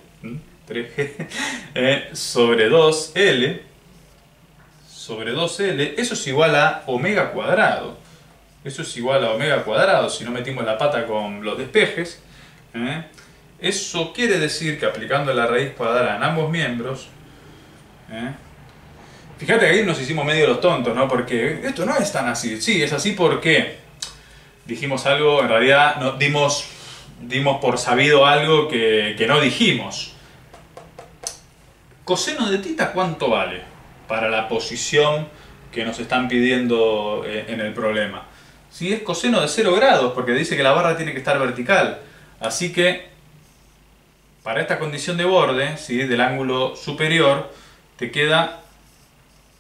3G, sobre 2L, eso es igual a omega cuadrado. Eso es igual a omega cuadrado si no metimos la pata con los despejes. Eso quiere decir que aplicando la raíz cuadrada en ambos miembros, fíjate que ahí nos hicimos medio los tontos, ¿no? Porque esto no es tan así. Sí, es así porque dijimos algo, en realidad no, dimos por sabido algo que no dijimos. Coseno de tita, ¿cuánto vale para la posición que nos están pidiendo en el problema? Si es coseno de 0 grados, porque dice que la barra tiene que estar vertical. Así que, para esta condición de borde, ¿sí? Del ángulo superior, te queda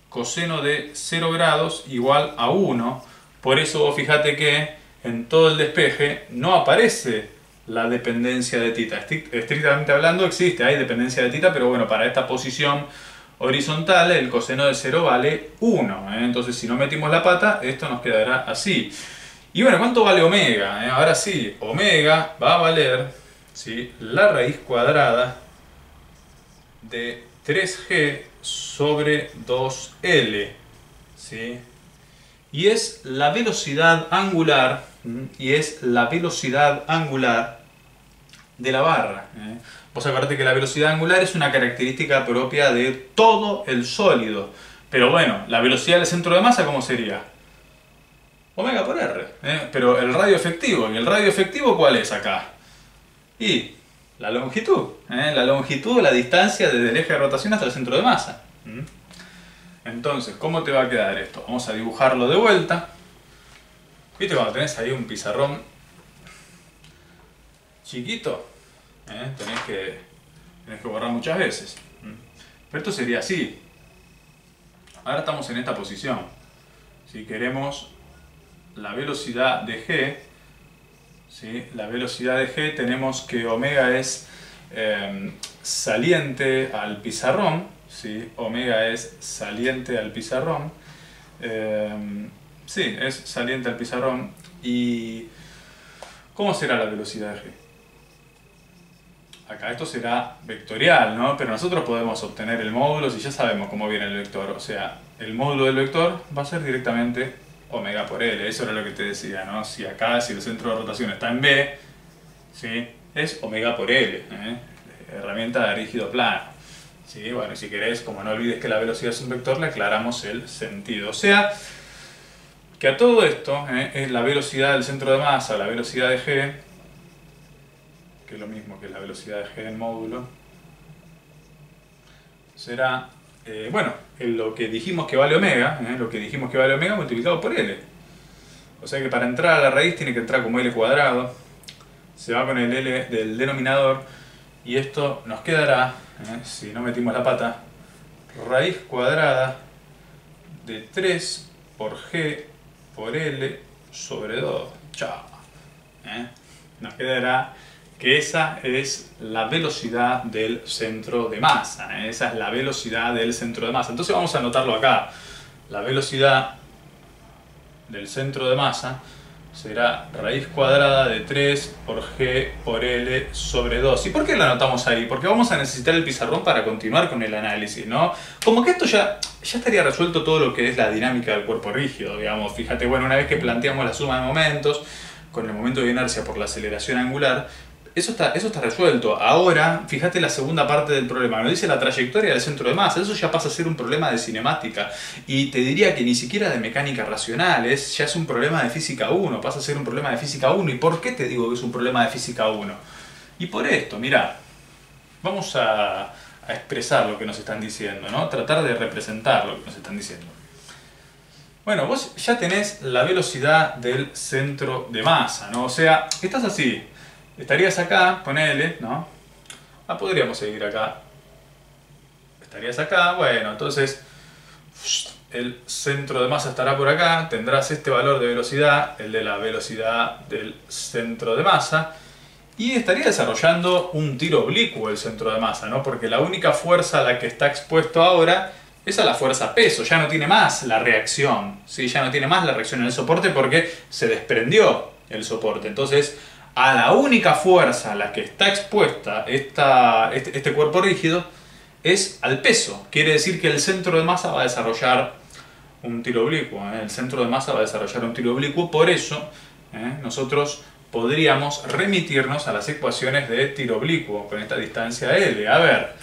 coseno de 0 grados igual a 1. Por eso vos fíjate que en todo el despeje no aparece la dependencia de tita. Estrictamente hablando existe, hay dependencia de tita, pero bueno, para esta posición horizontal el coseno de 0 vale 1. Entonces si no metimos la pata, esto nos quedará así. Y bueno, ¿cuánto vale omega? Ahora sí, omega va a valer, ¿sí? La raíz cuadrada de 3G sobre 2L, ¿sí? Y es la velocidad angular, de la barra. Vos acordate que la velocidad angular es una característica propia de todo el sólido. Pero bueno, la velocidad del centro de masa, ¿cómo sería? Omega por R. Pero el radio efectivo, ¿y el radio efectivo cuál es acá? Y la longitud. La longitud, la distancia desde el eje de rotación hasta el centro de masa. Entonces, ¿cómo te va a quedar esto? Vamos a dibujarlo de vuelta. ¿Viste cuando tenés ahí un pizarrón chiquito? Tenés que borrar muchas veces. Pero esto sería así. Ahora estamos en esta posición. Si queremos la velocidad de G, ¿sí? La velocidad de G, tenemos que omega es saliente al pizarrón, ¿sí? Omega es saliente al pizarrón. Sí, es saliente al pizarrón. ¿Y cómo será la velocidad de G? Acá esto será vectorial, ¿no? Pero nosotros podemos obtener el módulo si ya sabemos cómo viene el vector. O sea, el módulo del vector va a ser directamente omega por L. Eso era lo que te decía, ¿no? Si acá, si el centro de rotación está en B, ¿sí? Es omega por L, herramienta de rígido plano. ¿Sí? Bueno, y si querés, como no olvides que la velocidad es un vector, le aclaramos el sentido. O sea, que a todo esto es la velocidad del centro de masa, la velocidad de G, que es lo mismo que la velocidad de G del módulo, será, bueno, lo que dijimos que vale omega, lo que dijimos que vale omega multiplicado por L. O sea que para entrar a la raíz tiene que entrar como L cuadrado, se va con el L del denominador y esto nos quedará, si no metimos la pata, raíz cuadrada de 3 por G por L sobre 2. Chao. Nos quedará que esa es la velocidad del centro de masa. Esa es la velocidad del centro de masa. Entonces vamos a anotarlo acá. La velocidad del centro de masa será raíz cuadrada de 3 por G por L sobre 2. ¿Y por qué lo anotamos ahí? Porque vamos a necesitar el pizarrón para continuar con el análisis, ¿no? Como que esto ya estaría resuelto todo lo que es la dinámica del cuerpo rígido, digamos. Fíjate, bueno, una vez que planteamos la suma de momentos, con el momento de inercia por la aceleración angular, eso está resuelto. Ahora, fíjate la segunda parte del problema. Nos dice la trayectoria del centro de masa. Eso ya pasa a ser un problema de cinemática. Y te diría que ni siquiera de mecánica racional. Ya es un problema de física 1. Pasa a ser un problema de física 1. ¿Y por qué te digo que es un problema de física 1? Y por esto, mirá. Vamos a expresar lo que nos están diciendo, ¿no? Tratar de representar lo que nos están diciendo. Bueno, vos ya tenés la velocidad del centro de masa, ¿no? O sea, estás así. Estarías acá, ponele, ¿no? Podríamos seguir acá. Estarías acá, bueno, entonces el centro de masa estará por acá, tendrás este valor de velocidad, el de la velocidad del centro de masa, y estaría desarrollando un tiro oblicuo el centro de masa, ¿no? Porque la única fuerza a la que está expuesto ahora es a la fuerza peso, ya no tiene más la reacción, ¿sí? Ya no tiene más la reacción en el soporte porque se desprendió el soporte. Entonces, a la única fuerza a la que está expuesta este cuerpo rígido es al peso. Quiere decir que el centro de masa va a desarrollar un tiro oblicuo. El centro de masa va a desarrollar un tiro oblicuo. Por eso nosotros podríamos remitirnos a las ecuaciones de tiro oblicuo con esta distancia L. A ver,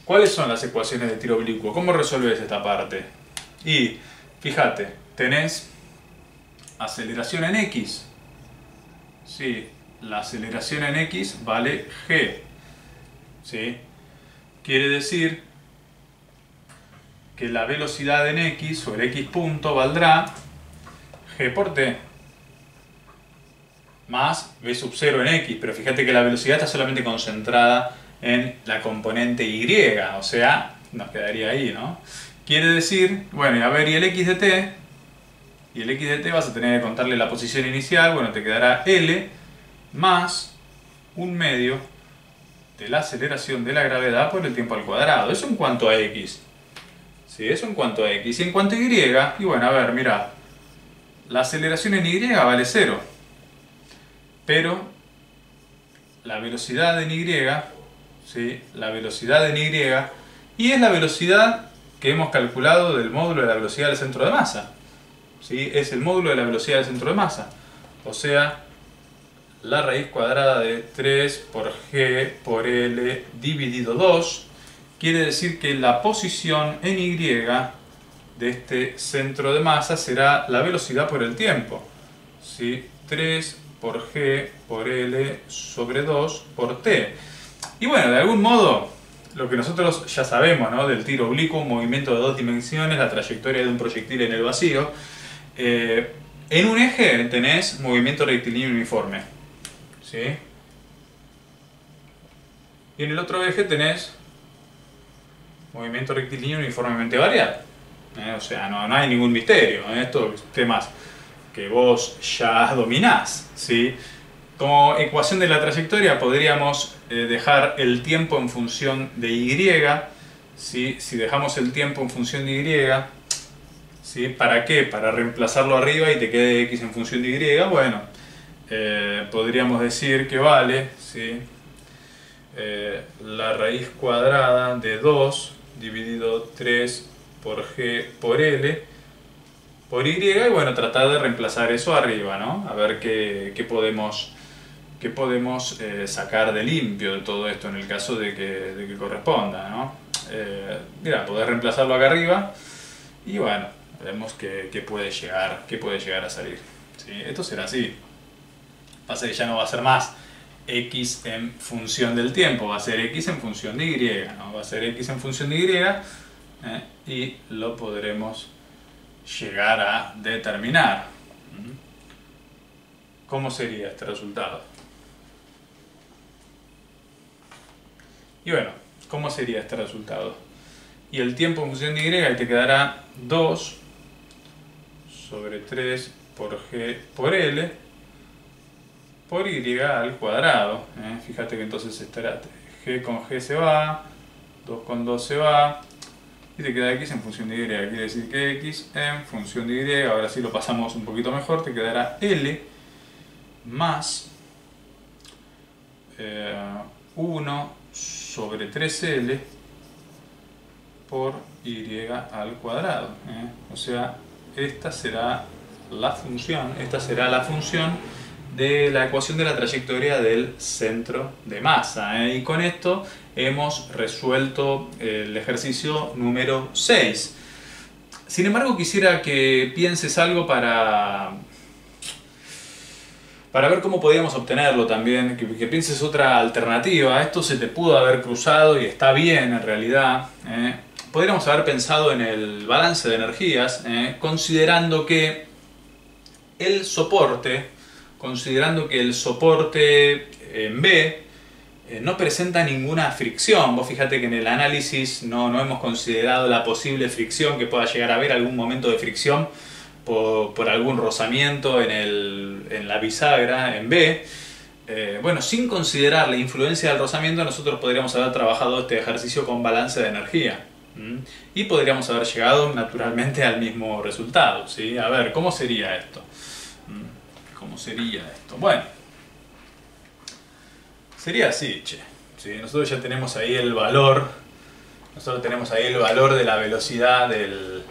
¿cuáles son las ecuaciones de tiro oblicuo? ¿Cómo resuelves esta parte? Y fíjate, tenés aceleración en X. Sí. La aceleración en X vale G. ¿Sí? Quiere decir que la velocidad en X sobre X punto valdrá G por T más V sub 0 en X. Pero fíjate que la velocidad está solamente concentrada en la componente Y. O sea, nos quedaría ahí, ¿no? Quiere decir, bueno, y a ver, y el X de T. Y el X de T vas a tener que contarle la posición inicial. Bueno, te quedará L más un medio de la aceleración de la gravedad por el tiempo al cuadrado. Eso en cuanto a X. Sí, eso en cuanto a X. Y en cuanto a Y, bueno, a ver, mira, la aceleración en Y vale 0. Pero la velocidad en Y, ¿sí? La velocidad en Y es la velocidad que hemos calculado del módulo de la velocidad del centro de masa. ¿Sí? Es el módulo de la velocidad del centro de masa. O sea, la raíz cuadrada de 3 por G por L dividido 2 quiere decir que la posición en Y de este centro de masa será la velocidad por el tiempo. ¿Sí? 3 por G por L sobre 2 por T. Y bueno, de algún modo, lo que nosotros ya sabemos, ¿no? Del tiro oblicuo, un movimiento de 2 dimensiones, la trayectoria de un proyectil en el vacío. En un eje tenés movimiento rectilíneo uniforme. ¿Sí? Y en el otro eje tenés movimiento rectilíneo uniformemente variable. O sea, no hay ningún misterio. Estos temas que vos ya dominás. ¿Sí? Como ecuación de la trayectoria podríamos dejar el tiempo en función de Y. ¿Sí? Si dejamos el tiempo en función de Y, ¿sí? ¿Para qué? Para reemplazarlo arriba y te quede X en función de Y. Bueno, podríamos decir que vale, ¿sí? La raíz cuadrada de 2 dividido 3 por G por L por Y, y bueno, tratar de reemplazar eso arriba, ¿no? A ver qué podemos sacar de limpio de todo esto en el caso de que corresponda, ¿no? Mira, podés reemplazarlo acá arriba y bueno, vemos qué puede llegar a salir. ¿Sí? Esto será así. Pasa que ya no va a ser más X en función del tiempo, va a ser X en función de Y, ¿no? Va a ser X en función de Y, y lo podremos llegar a determinar. ¿Cómo sería este resultado? Y bueno, ¿cómo sería este resultado? Y el tiempo en función de Y te quedará 2 sobre 3 por G por L por Y al cuadrado. Fíjate que entonces estará G con G se va, 2 con 2 se va, y te queda X en función de Y. Quiere decir que X en función de Y, ahora sí lo pasamos un poquito mejor, te quedará L más 1 sobre 3L por Y al cuadrado. O sea, esta será la función de la ecuación de la trayectoria del centro de masa. Y con esto hemos resuelto el ejercicio número 6. Sin embargo, quisiera que pienses algo para ver cómo podíamos obtenerlo también, que pienses otra alternativa. Esto se te pudo haber cruzado y está bien en realidad. Podríamos haber pensado en el balance de energías, considerando que el soporte en B no presenta ninguna fricción. Vos fíjate que en el análisis no hemos considerado la posible fricción que pueda llegar a haber, algún momento de fricción por algún rozamiento en la bisagra en B. Bueno, sin considerar la influencia del rozamiento, nosotros podríamos haber trabajado este ejercicio con balance de energía. Y podríamos haber llegado naturalmente al mismo resultado, ¿sí? A ver, ¿cómo sería esto? ¿Cómo sería esto? Bueno, sería así, che. ¿Sí? Nosotros ya tenemos ahí el valor. Nosotros tenemos ahí el valor de la velocidad del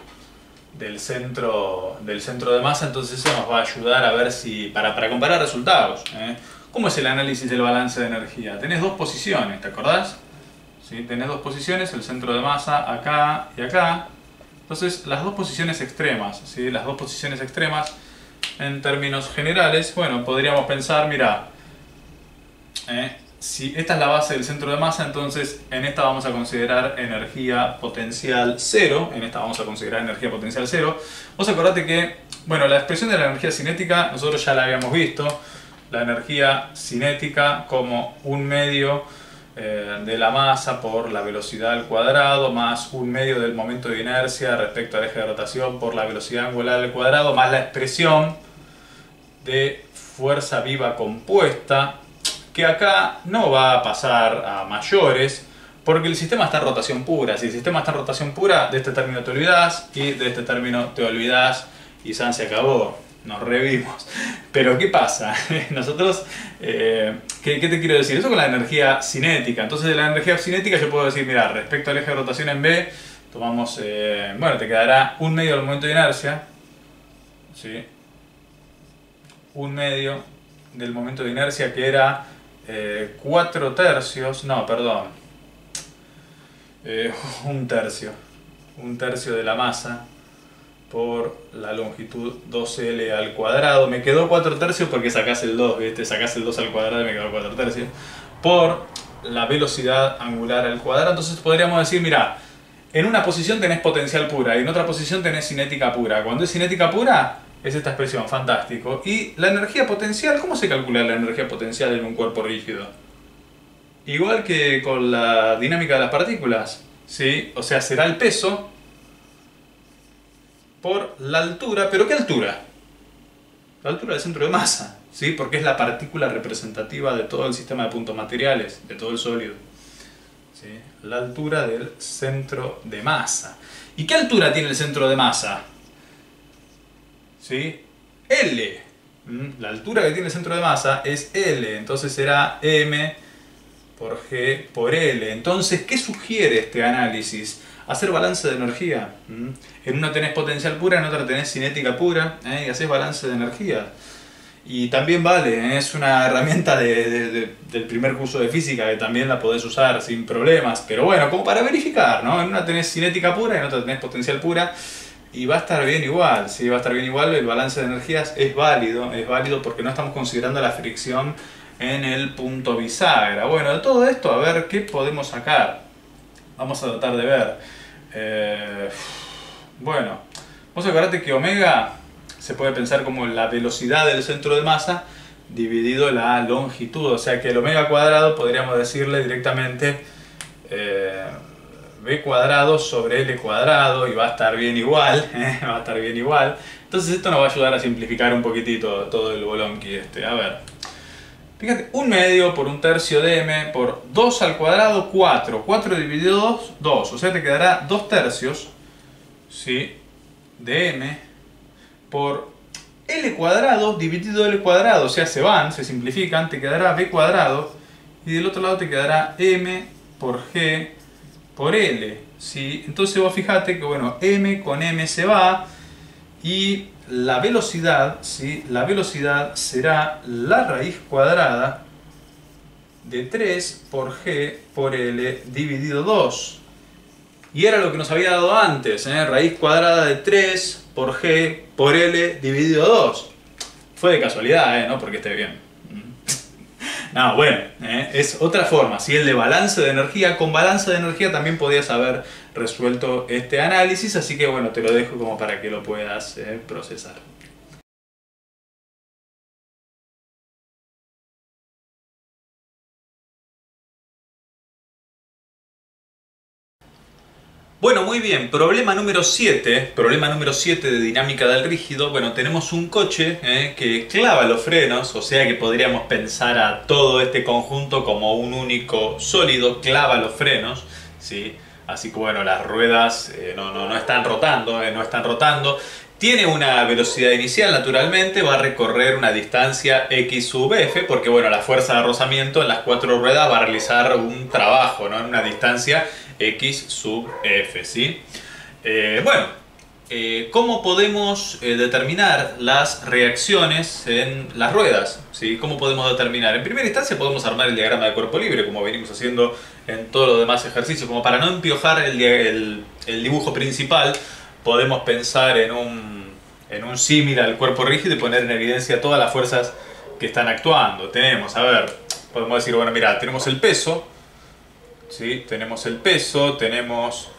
centro de masa, entonces eso nos va a ayudar a ver si, para comparar resultados. ¿Cómo es el análisis del balance de energía? Tenés dos posiciones, ¿te acordás? ¿Sí? Tenés dos posiciones, el centro de masa acá y acá. Entonces, las dos posiciones extremas, ¿sí? Las dos posiciones extremas, en términos generales, bueno, podríamos pensar, mira, si esta es la base del centro de masa, entonces en esta vamos a considerar energía potencial 0. En esta vamos a considerar energía potencial 0. Vos acordate que, bueno, la expresión de la energía cinética nosotros ya la habíamos visto. La energía cinética como 1/2 de la masa por la velocidad al cuadrado más 1/2 del momento de inercia respecto al eje de rotación por la velocidad angular al cuadrado más la expresión de fuerza viva compuesta, que acá no va a pasar a mayores porque el sistema está en rotación pura. Si el sistema está en rotación pura, de este término te olvidás y de este término te olvidás y san se acabó. Nos revimos. Pero ¿qué pasa? Nosotros, ¿qué te quiero decir? Eso con la energía cinética. Entonces de la energía cinética yo puedo decir, mira, respecto al eje de rotación en B, tomamos, bueno, te quedará 1/2 del momento de inercia, ¿sí? 1/2 del momento de inercia, que era 4/3, no, perdón, 1/3 de la masa por la longitud 2L al cuadrado. Me quedó 4/3 porque sacás el 2, ¿viste? Sacás el 2 al cuadrado y me quedó 4/3 por la velocidad angular al cuadrado. Entonces podríamos decir, mira, en una posición tenés potencial pura y en otra posición tenés cinética pura. Cuando es cinética pura es esta expresión, fantástico. Y la energía potencial, ¿cómo se calcula la energía potencial en un cuerpo rígido? Igual que con la dinámica de las partículas, ¿sí? O sea, será el peso por la altura. ¿Pero qué altura? La altura del centro de masa, ¿sí? Porque es la partícula representativa de todo el sistema de puntos materiales, de todo el sólido, ¿sí? La altura del centro de masa. ¿Y qué altura tiene el centro de masa? ¿Sí? L. La altura que tiene el centro de masa es L, entonces será M por G por L. Entonces, ¿qué sugiere este análisis? Hacer balance de energía. En una tenés potencial pura, en otra tenés cinética pura, y haces balance de energía. Y también vale, es una herramienta del primer curso de física que también la podés usar sin problemas. Pero bueno, como para verificar, ¿no? En una tenés cinética pura, en otra tenés potencial pura. Y va a estar bien igual, ¿sí? Va a estar bien igual. El balance de energías es válido porque no estamos considerando la fricción en el punto bisagra. Bueno, de todo esto, a ver qué podemos sacar. Vamos a tratar de ver. Bueno, vos acordate que omega se puede pensar como la velocidad del centro de masa dividido la longitud. O sea que el omega cuadrado podríamos decirle directamente b cuadrado sobre l cuadrado, y va a estar bien igual, va a estar bien igual. Entonces esto nos va a ayudar a simplificar un poquitito todo el bolonqui este. A ver, fíjate, 1/2 por 1/3 de m por 2 al cuadrado, 4. 4 dividido 2, 2. O sea, te quedará 2/3, ¿sí?, de m por l cuadrado dividido l cuadrado. O sea, se van, se simplifican, te quedará b cuadrado. Y del otro lado te quedará m por g por L, ¿sí? Entonces vos fijate que, bueno, m con m se va, y la velocidad, ¿sí?, la velocidad será la raíz cuadrada de 3 por g por L dividido 2. Y era lo que nos había dado antes, raíz cuadrada de 3 por g por L dividido 2. Fue de casualidad, no porque esté bien. No, bueno, es otra forma, ¿sí? El de balance de energía. Con balance de energía también podías haber resuelto este análisis, así que bueno, te lo dejo como para que lo puedas procesar. Bueno, muy bien, problema número 7 de dinámica del rígido. Bueno, tenemos un coche que clava los frenos, o sea que podríamos pensar a todo este conjunto como un único sólido, clava los frenos, ¿sí? Así que bueno, las ruedas no están rotando, no están rotando. Tiene una velocidad inicial, naturalmente, va a recorrer una distancia x sub f, porque bueno, la fuerza de rozamiento en las 4 ruedas va a realizar un trabajo, ¿no?, en una distancia x sub f, ¿sí? ¿Cómo podemos determinar las reacciones en las ruedas? ¿Sí? ¿Cómo podemos determinar? En primera instancia podemos armar el diagrama de cuerpo libre, como venimos haciendo en todos los demás ejercicios. Como para no empiojar el dibujo principal, podemos pensar en un símil al cuerpo rígido y poner en evidencia todas las fuerzas que están actuando. Tenemos, a ver, podemos decir, bueno, mira, tenemos el peso, ¿sí? Tenemos el peso, tenemos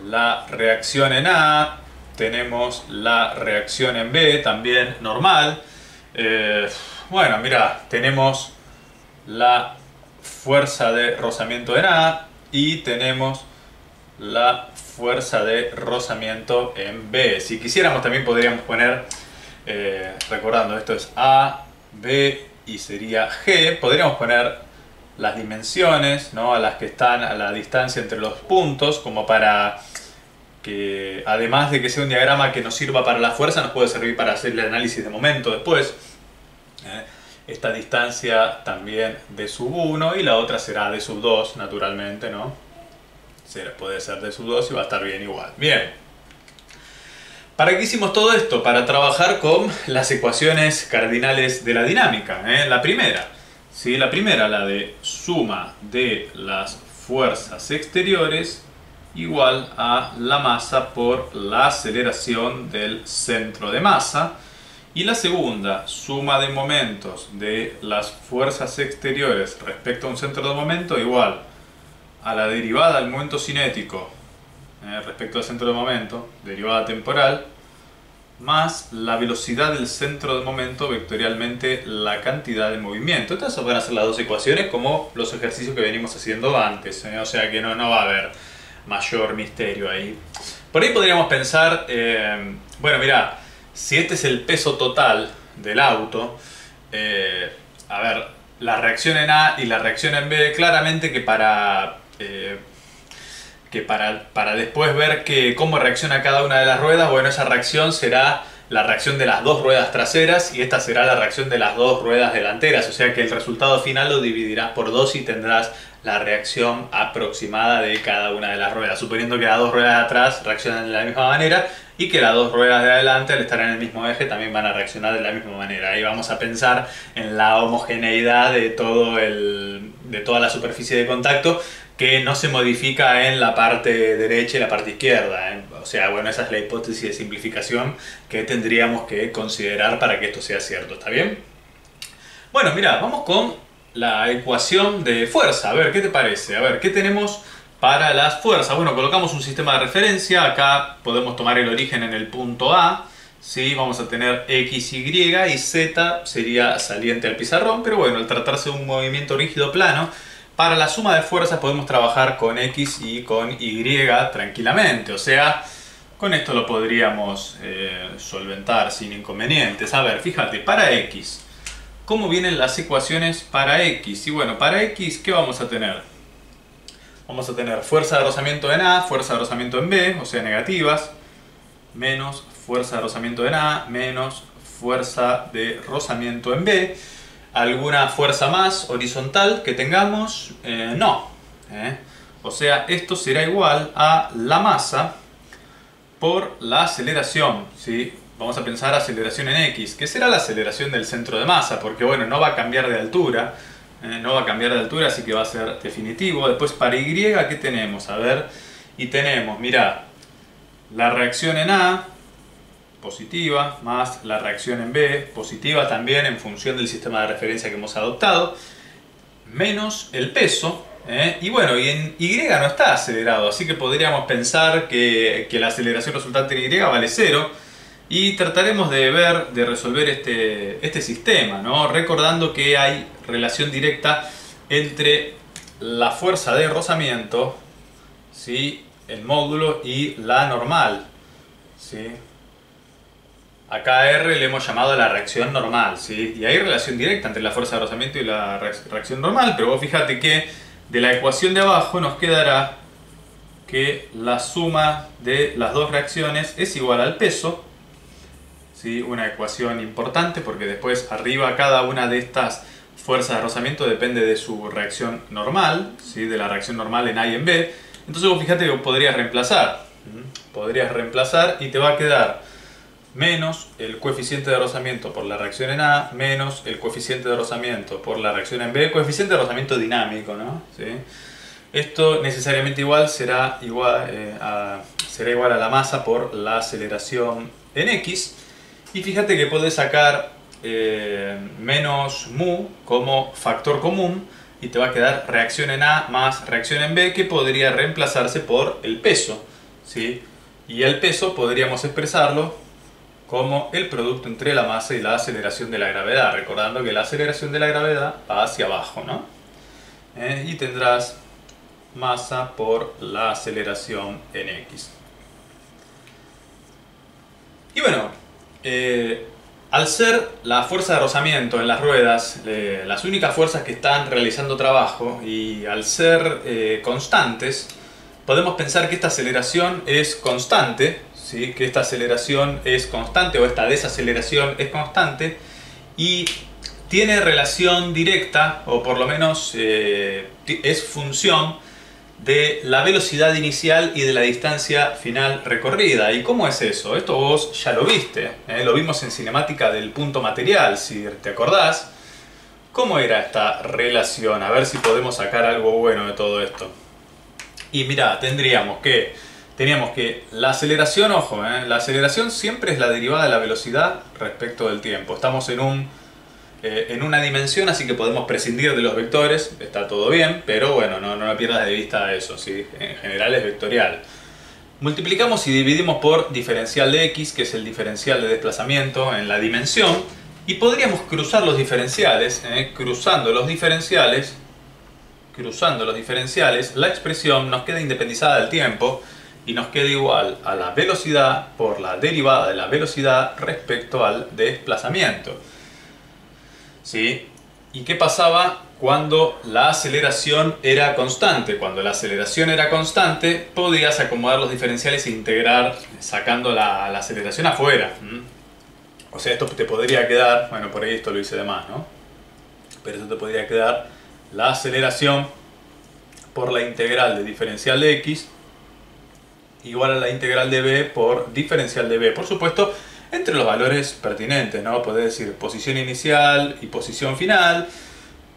la reacción en A, tenemos la reacción en B, también normal. Bueno, mira, tenemos la fuerza de rozamiento en A y tenemos la fuerza de rozamiento en B. Si quisiéramos también podríamos poner, recordando, esto es A, B y sería G, podríamos poner las dimensiones, ¿no?, a las que están a la distancia entre los puntos, como para que, además de que sea un diagrama que nos sirva para la fuerza, nos puede servir para hacer el análisis de momento después. Esta distancia también d sub 1 y la otra será d sub 2, naturalmente, ¿no? Puede ser d sub 2 y va a estar bien igual. Bien. ¿Para qué hicimos todo esto? Para trabajar con las ecuaciones cardinales de la dinámica. La primera, ¿sí? La primera, la de suma de las fuerzas exteriores igual a la masa por la aceleración del centro de masa. Y la segunda, suma de momentos de las fuerzas exteriores respecto a un centro de momento igual a la derivada del momento cinético respecto al centro de momento, derivada temporal, más la velocidad del centro de momento vectorialmente la cantidad de movimiento. Estas van a ser las dos ecuaciones como los ejercicios que venimos haciendo antes, o sea que no va a haber mayor misterio ahí. Por ahí podríamos pensar, bueno, mira, si este es el peso total del auto, a ver, la reacción en A y la reacción en B, claramente que para después ver cómo reacciona cada una de las ruedas, bueno, esa reacción será la reacción de las dos ruedas traseras y esta será la reacción de las dos ruedas delanteras, o sea que el resultado final lo dividirás por 2 y tendrás la reacción aproximada de cada una de las ruedas, suponiendo que las dos ruedas de atrás reaccionan de la misma manera y que las dos ruedas de adelante, al estar en el mismo eje, también van a reaccionar de la misma manera. Ahí vamos a pensar en la homogeneidad de toda la superficie de contacto, que no se modifica en la parte derecha y la parte izquierda. O sea, bueno, esa es la hipótesis de simplificación que tendríamos que considerar para que esto sea cierto. ¿Está bien? Bueno, mira, vamos con la ecuación de fuerza. A ver, ¿qué te parece? A ver, ¿qué tenemos para las fuerzas? Bueno, colocamos un sistema de referencia. Acá podemos tomar el origen en el punto A. ¿Sí? Vamos a tener X, Y y Z sería saliente al pizarrón. Pero bueno, al tratarse de un movimiento rígido plano, para la suma de fuerzas podemos trabajar con X y con Y tranquilamente. O sea, con esto lo podríamos solventar sin inconvenientes. A ver, fíjate, para X, ¿cómo vienen las ecuaciones para X? Y bueno, para X, ¿qué vamos a tener? Vamos a tener fuerza de rozamiento en A, fuerza de rozamiento en B, o sea, negativas, menos fuerza de rozamiento en A, menos fuerza de rozamiento en B. ¿Alguna fuerza más horizontal que tengamos? No. O sea, esto será igual a la masa por la aceleración, ¿sí? Vamos a pensar aceleración en X, que será la aceleración del centro de masa, porque bueno, no va a cambiar de altura, así que va a ser definitivo. Después para Y, ¿qué tenemos? A ver, y tenemos, mirá, la reacción en A, positiva, más la reacción en B, positiva también en función del sistema de referencia que hemos adoptado, menos el peso. Y bueno, y en Y no está acelerado, así que podríamos pensar que la aceleración resultante en Y vale 0. Y trataremos de resolver este sistema, ¿no? Recordando que hay relación directa entre la fuerza de rozamiento, ¿sí?, el módulo, y la normal, ¿sí? Acá R le hemos llamado la reacción normal, ¿sí? Y hay relación directa entre la fuerza de rozamiento y la reacción normal, pero vos fíjate que de la ecuación de abajo nos quedará que la suma de las dos reacciones es igual al peso, ¿sí? Una ecuación importante porque después arriba cada una de estas fuerzas de rozamiento depende de su reacción normal, ¿sí?, de la reacción normal en A y en B. Entonces vos fíjate que podrías reemplazar y te va a quedar menos el coeficiente de rozamiento por la reacción en A, menos el coeficiente de rozamiento por la reacción en B, coeficiente de rozamiento dinámico, ¿no? ¿Sí? Esto necesariamente será igual a la masa por la aceleración en X. Y fíjate que podés sacar menos mu como factor común y te va a quedar reacción en A más reacción en B, que podría reemplazarse por el peso, ¿sí? Y el peso podríamos expresarlo como el producto entre la masa y la aceleración de la gravedad, recordando que la aceleración de la gravedad va hacia abajo, ¿no? Y tendrás masa por la aceleración en X. Y bueno, al ser la fuerza de rozamiento en las ruedas las únicas fuerzas que están realizando trabajo, y al ser constantes, podemos pensar que esta aceleración es constante, ¿sí?, que esta aceleración es constante o esta desaceleración es constante, y tiene relación directa, o por lo menos es función de la velocidad inicial y de la distancia final recorrida. ¿Y cómo es eso? Esto vos ya lo viste, lo vimos en cinemática del punto material, si te acordás. ¿Cómo era esta relación? A ver si podemos sacar algo bueno de todo esto. Y mirá, teníamos que la aceleración, ojo, la aceleración siempre es la derivada de la velocidad respecto del tiempo. Estamos en una dimensión, así que podemos prescindir de los vectores, está todo bien, pero bueno, no pierdas de vista eso, ¿sí? En general es vectorial. Multiplicamos y dividimos por diferencial de X, que es el diferencial de desplazamiento en la dimensión, y podríamos cruzar los diferenciales, cruzando los diferenciales, la expresión nos queda independizada del tiempo y nos queda igual a la velocidad por la derivada de la velocidad respecto al desplazamiento. ¿Sí? ¿Y qué pasaba cuando la aceleración era constante? Cuando la aceleración era constante, podías acomodar los diferenciales e integrar sacando la aceleración afuera. O sea, esto te podría quedar, bueno, por ahí esto lo hice de más, ¿no? Pero esto te podría quedar la aceleración por la integral de diferencial de X igual a la integral de B por diferencial de B. Por supuesto, entre los valores pertinentes, ¿no? Podés decir posición inicial y posición final,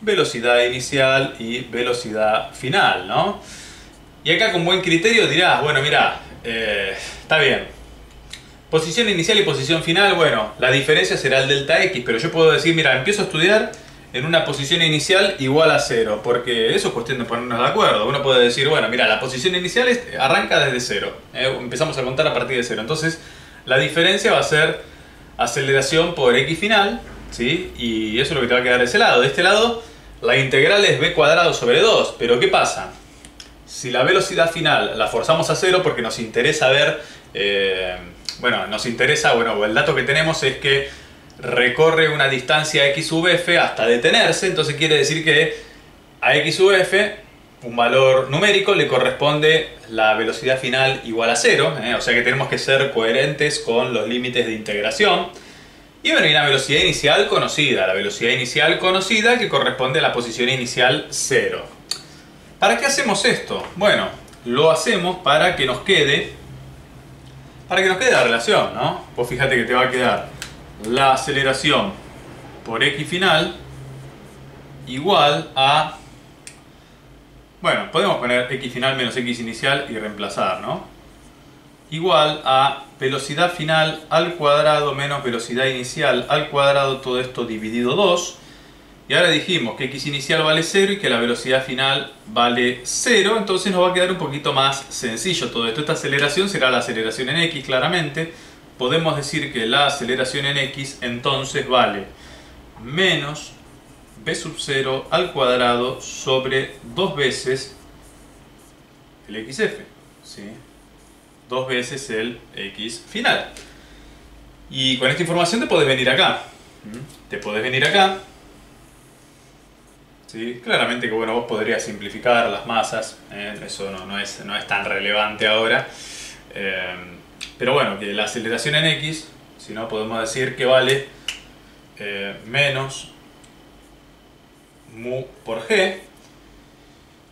velocidad inicial y velocidad final, ¿no? Y acá con buen criterio dirás, bueno, mira, está bien. Posición inicial y posición final, bueno, la diferencia será el delta X, pero yo puedo decir, mira, empiezo a estudiar en una posición inicial igual a 0, porque eso es cuestión de ponernos de acuerdo. Uno puede decir, bueno, mira, la posición inicial arranca desde 0, empezamos a contar a partir de 0, entonces la diferencia va a ser aceleración por x final, ¿sí? Y eso es lo que te va a quedar de ese lado. De este lado la integral es b cuadrado sobre 2, pero ¿qué pasa? Si la velocidad final la forzamos a 0 porque nos interesa ver, el dato que tenemos es que recorre una distancia x sub f hasta detenerse, entonces quiere decir que a x sub f, un valor numérico, le corresponde la velocidad final igual a 0, o sea que tenemos que ser coherentes con los límites de integración. Y bueno, hay una velocidad inicial conocida, la velocidad inicial conocida que corresponde a la posición inicial 0. ¿Para qué hacemos esto? Bueno, lo hacemos para que nos quede la relación, ¿no? Vos fíjate que te va a quedar la aceleración por x final igual a... Bueno, podemos poner x final menos x inicial y reemplazar, ¿no? Igual a velocidad final al cuadrado menos velocidad inicial al cuadrado, todo esto dividido 2. Y ahora dijimos que x inicial vale 0 y que la velocidad final vale 0, entonces nos va a quedar un poquito más sencillo todo esto. Esta aceleración será la aceleración en x, claramente. Podemos decir que la aceleración en x entonces vale menos b sub 0 al cuadrado sobre 2 veces el xf, ¿sí? 2 veces el x final. Y con esta información te podés venir acá. ¿Sí? Claramente que bueno, vos podrías simplificar las masas, eso no es tan relevante ahora. Pero bueno, que la aceleración en x, si no, podemos decir que vale menos mu por g.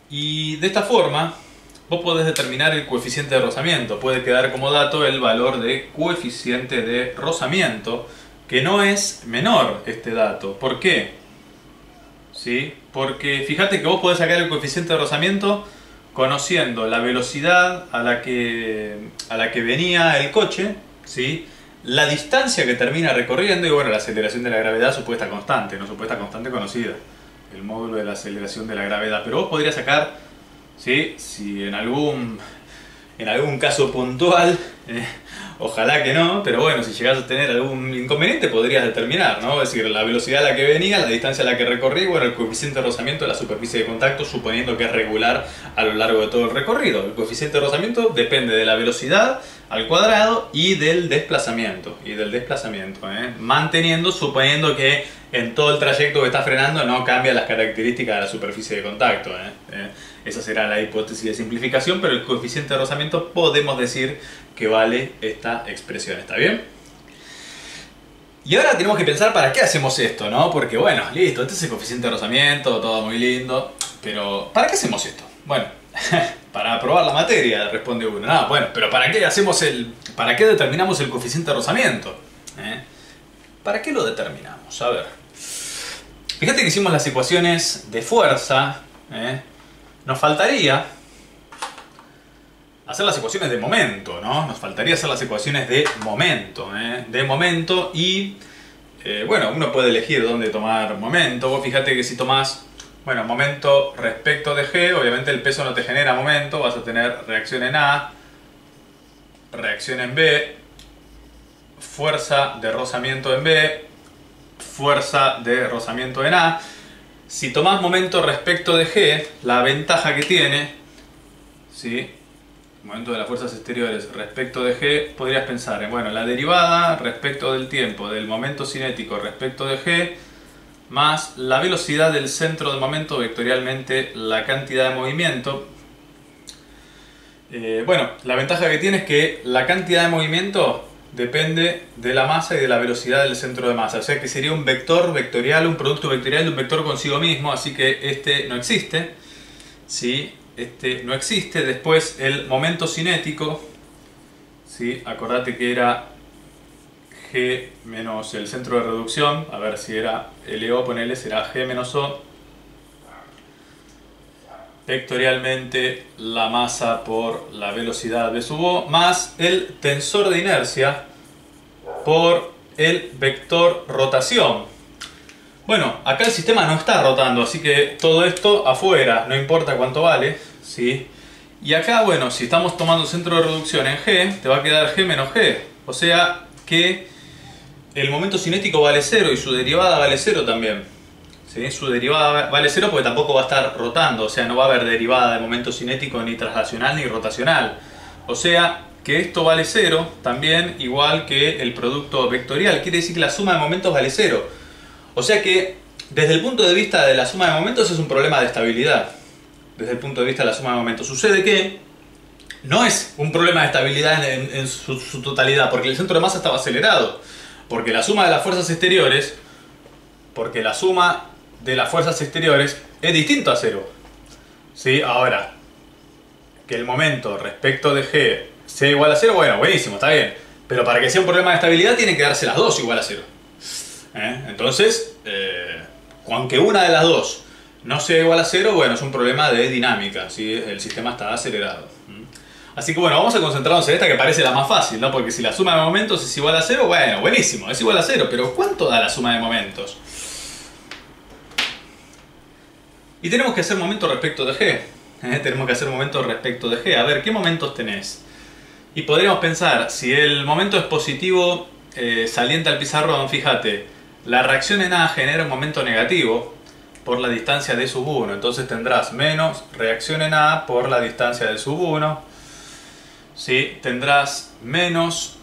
Y de esta forma vos podés determinar el coeficiente de rozamiento. Puede quedar como dato el valor de coeficiente de rozamiento, que no es menor este dato. ¿Por qué? ¿Sí? Porque fíjate que vos podés sacar el coeficiente de rozamiento conociendo la velocidad a la que venía el coche, ¿sí? La distancia que termina recorriendo y bueno, la aceleración de la gravedad supuesta constante, no supuesta constante conocida, el módulo de la aceleración de la gravedad. Pero vos podrías sacar, ¿sí? Si en algún caso puntual, ojalá que no, pero bueno, si llegas a tener algún inconveniente podrías determinar, ¿no? Es decir, la velocidad a la que venía, la distancia a la que recorrí, bueno, el coeficiente de rozamiento de la superficie de contacto, suponiendo que es regular a lo largo de todo el recorrido. El coeficiente de rozamiento depende de la velocidad al cuadrado y del desplazamiento, manteniendo, suponiendo que en todo el trayecto que está frenando no cambia las características de la superficie de contacto, Esa será la hipótesis de simplificación, pero el coeficiente de rozamiento podemos decir que vale esta expresión, ¿está bien? Y ahora tenemos que pensar para qué hacemos esto, ¿no? Porque bueno, listo, este es el coeficiente de rozamiento, todo muy lindo, pero ¿para qué hacemos esto? Bueno, para aprobar la materia, responde uno. No, bueno, pero ¿para qué determinamos el coeficiente de rozamiento? ¿Para qué lo determinamos? A ver, fíjate que hicimos las ecuaciones de fuerza, nos faltaría hacer las ecuaciones de momento, ¿no? Nos faltaría hacer las ecuaciones de momento, y, bueno, uno puede elegir dónde tomar momento. Vos fíjate que si tomás, bueno, momento respecto de g, obviamente el peso no te genera momento, vas a tener reacción en A, reacción en B, fuerza de rozamiento en B, fuerza de rozamiento en A. Si tomás momento respecto de g, la ventaja que tiene, ¿sí? Momento de las fuerzas exteriores respecto de g, podrías pensar en, bueno, la derivada respecto del tiempo del momento cinético respecto de g, más la velocidad del centro de momento vectorialmente la cantidad de movimiento. Bueno, la ventaja que tiene es que la cantidad de movimiento depende de la masa y de la velocidad del centro de masa. O sea que sería un vector vectorial, un producto vectorial de un vector consigo mismo, así que este no existe, ¿sí? Este no existe. Después el momento cinético, ¿sí? Acordate que era G menos el centro de reducción, a ver si era LO, ponele, será G menos O, vectorialmente la masa por la velocidad V sub O, más el tensor de inercia por el vector rotación. Bueno, acá el sistema no está rotando, así que todo esto afuera, no importa cuánto vale, ¿sí? Y acá, bueno, si estamos tomando centro de reducción en G, te va a quedar G menos G. O sea que el momento cinético vale 0 y su derivada vale 0 también. ¿Sí? Su derivada vale 0 porque tampoco va a estar rotando, o sea, no va a haber derivada de momento cinético ni traslacional ni rotacional. O sea que esto vale 0 también, igual que el producto vectorial. Quiere decir que la suma de momentos vale 0. O sea que desde el punto de vista de la suma de momentos es un problema de estabilidad. Desde el punto de vista de la suma de momentos. Sucede que no es un problema de estabilidad en su totalidad, porque el centro de masa estaba acelerado. Porque la suma de las fuerzas exteriores, es distinto a 0. ¿Sí? Ahora, que el momento respecto de G sea igual a 0, bueno, buenísimo, está bien. Pero para que sea un problema de estabilidad tienen que darse las dos igual a 0. Entonces, aunque una de las dos no sea igual a 0, bueno, es un problema de dinámica, ¿sí? El sistema está acelerado. Así que bueno, vamos a concentrarnos en esta que parece la más fácil, ¿no? Porque si la suma de momentos es igual a 0, bueno, buenísimo, es igual a 0, pero ¿cuánto da la suma de momentos? Y tenemos que hacer momento respecto de G. Tenemos que hacer momento respecto de G. A ver, ¿qué momentos tenés? Y podríamos pensar, si el momento es positivo saliente al pizarrón, fíjate, la reacción en A genera un momento negativo por la distancia de sub 1. Entonces tendrás menos reacción en A por la distancia de sub 1. ¿Sí? Tendrás menos